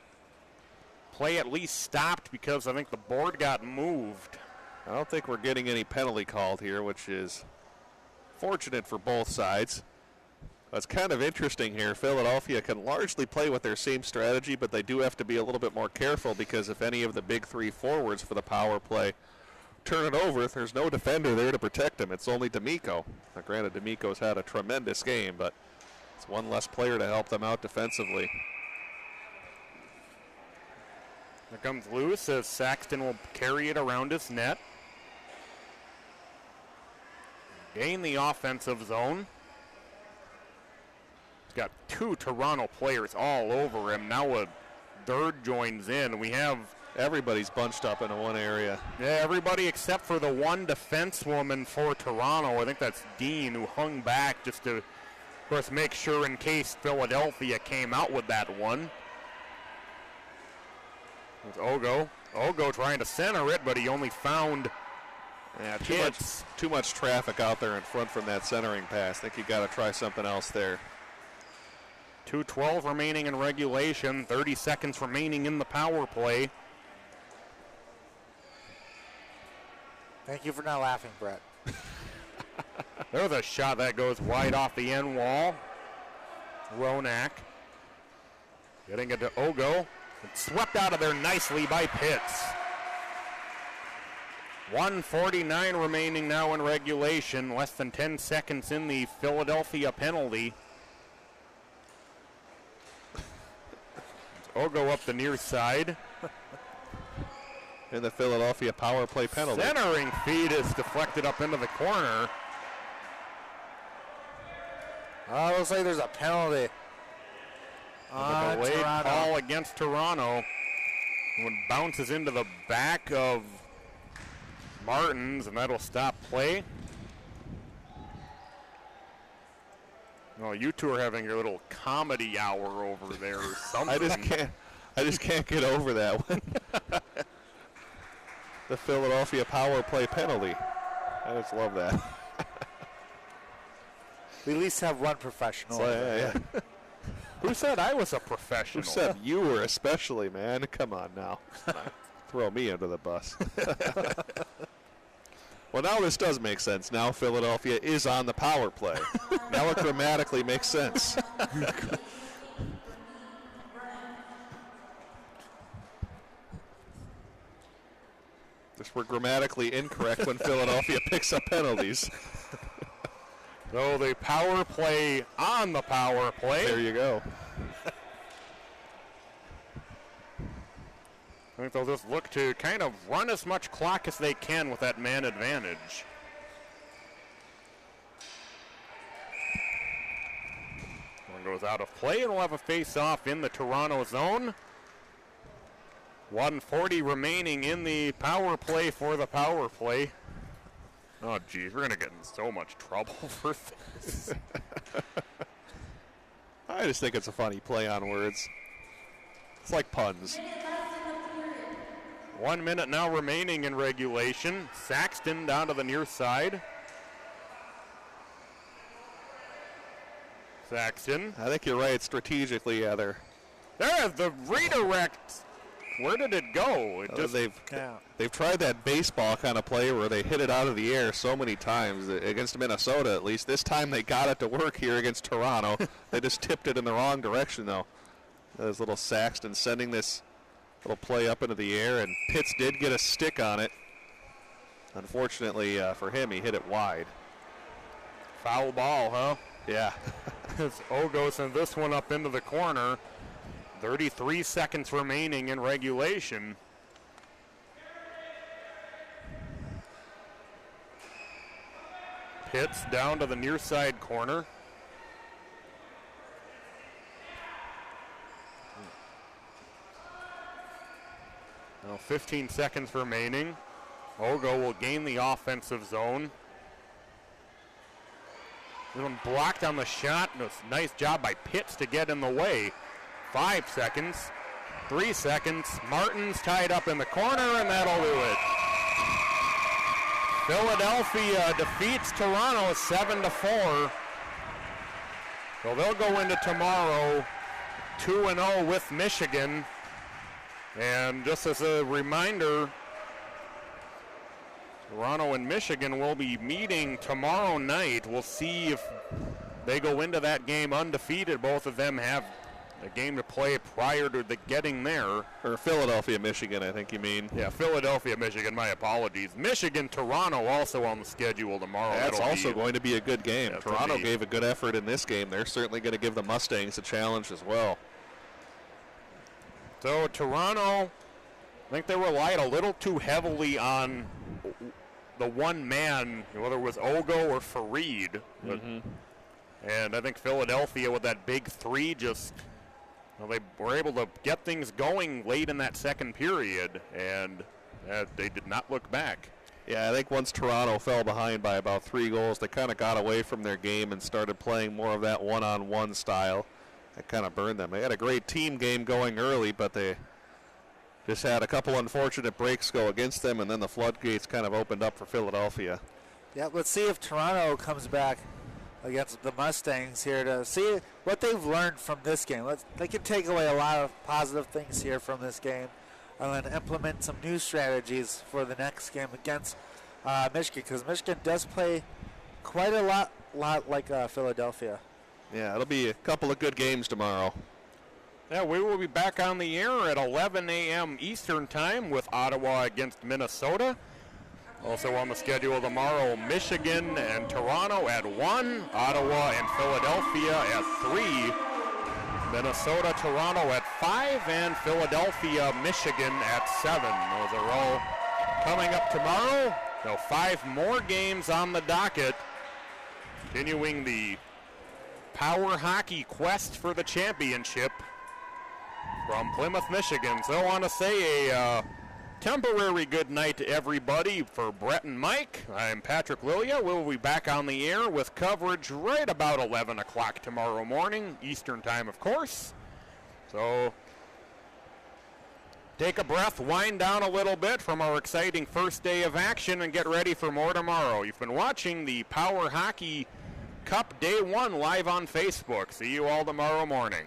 Play at least stopped because I think the board got moved. I don't think we're getting any penalty called here, which is fortunate for both sides. It's kind of interesting here. Philadelphia can largely play with their same strategy, but they do have to be a little bit more careful because if any of the big three forwards for the power play turn it over, if there's no defender there to protect him, it's only D'Amico. Now, granted, D'Amico's had a tremendous game, but it's one less player to help them out defensively. Here comes loose as Saxton will carry it around his net. Gain the offensive zone. He's got two Toronto players all over him. Now a third joins in. We have everybody's bunched up in one area. Yeah, everybody except for the one defensewoman for Toronto. I think that's Dean, who hung back just to, of course, make sure in case Philadelphia came out with that one. It's Ogo. Ogo trying to center it, but he only found too much traffic out there in front from that centering pass. I think you got to try something else there. 2:12 remaining in regulation. 30 seconds remaining in the power play. Thank you for not laughing, Brett. There's a shot that goes wide off the end wall. Ronak getting it to Ogo. It's swept out of there nicely by Pitts. 1:49 remaining now in regulation. Less than 10 seconds in the Philadelphia penalty. Ogo up the near side. In the Philadelphia power play penalty. Centering feed is deflected up into the corner. Oh, looks like there's a penalty. A delayed call against Toronto. When bounces into the back of Martins, and that'll stop play. Well, you two are having your little comedy hour over there or something. I just can't get over that one. The Philadelphia power play penalty. I just love that. We at least have one professional. Yeah. Who said I was a professional? Who said you were especially, man? Come on now. Throw me under the bus. Well, now this does make sense. Now Philadelphia is on the power play. Now it grammatically makes sense. We're grammatically incorrect when Philadelphia picks up penalties. So the power play on the power play. There you go. I think they'll just look to kind of run as much clock as they can with that man advantage. One goes out of play, and we'll have a face-off in the Toronto zone. 1:40 remaining in the power play for the power play. Oh, geez, we're going to get in so much trouble for this. I just think it's a funny play on words. It's like puns. 1 minute now remaining in regulation. Saxton down to the near side. Saxton. I think you're right strategically, There's the redirect. Where did it go? They've tried that baseball kind of play where they hit it out of the air so many times against Minnesota, at least. This time they got it to work here against Toronto. They just tipped it in the wrong direction, though. There's little Saxton sending this little play up into the air, and Pitts did get a stick on it. Unfortunately for him, he hit it wide. Foul ball, huh? Yeah. As Ogo sends this one up into the corner. 33 seconds remaining in regulation. Pitts down to the near side corner. Now 15 seconds remaining. Ogo will gain the offensive zone. This one blocked on the shot. Nice job by Pitts to get in the way. 5 seconds. 3 seconds. Martin's tied up in the corner, and that'll do it. Philadelphia defeats Toronto 7-4. So they'll go into tomorrow 2-0 with Michigan. And just as a reminder, Toronto and Michigan will be meeting tomorrow night. We'll see if they go into that game undefeated. Both of them have a game to play prior to getting there. Or Philadelphia, Michigan, I think you mean. Yeah, Philadelphia, Michigan, my apologies. Michigan, Toronto also on the schedule tomorrow. That's also going to be a good game. Yeah, Toronto gave a good effort in this game. They're certainly going to give the Mustangs a challenge as well. So Toronto, I think they relied a little too heavily on the one man, whether it was Ogo or Fareed. And I think Philadelphia with that big three just, they were able to get things going late in that second period, and they did not look back. Yeah, I think once Toronto fell behind by about 3 goals, they kind of got away from their game and started playing more of that one-on-one style. That kind of burned them. They had a great team game going early, but they just had a couple unfortunate breaks go against them, and then the floodgates kind of opened up for Philadelphia. Yeah, let's see if Toronto comes back against the Mustangs here to see what they've learned from this game. They can take away a lot of positive things here from this game and then implement some new strategies for the next game against Michigan, because Michigan does play quite a lot like Philadelphia. Yeah, it'll be a couple of good games tomorrow. Yeah, we will be back on the air at 11 a.m. Eastern Time with Ottawa against Minnesota. Also on the schedule tomorrow, Michigan and Toronto at 1, Ottawa and Philadelphia at 3, Minnesota, Toronto at 5, and Philadelphia, Michigan at 7. Those are all coming up tomorrow. So 5 more games on the docket, continuing the Power Hockey quest for the championship from Plymouth, Michigan. So I want to say a temporary good night to everybody. For Brett and Mike, I'm Patrick Lilia. We'll be back on the air with coverage right about 11 o'clock tomorrow morning, Eastern Time, of course. So take a breath, wind down a little bit from our exciting first day of action, and get ready for more tomorrow. You've been watching the Power Hockey Cup Day 1 live on Facebook. See you all tomorrow morning.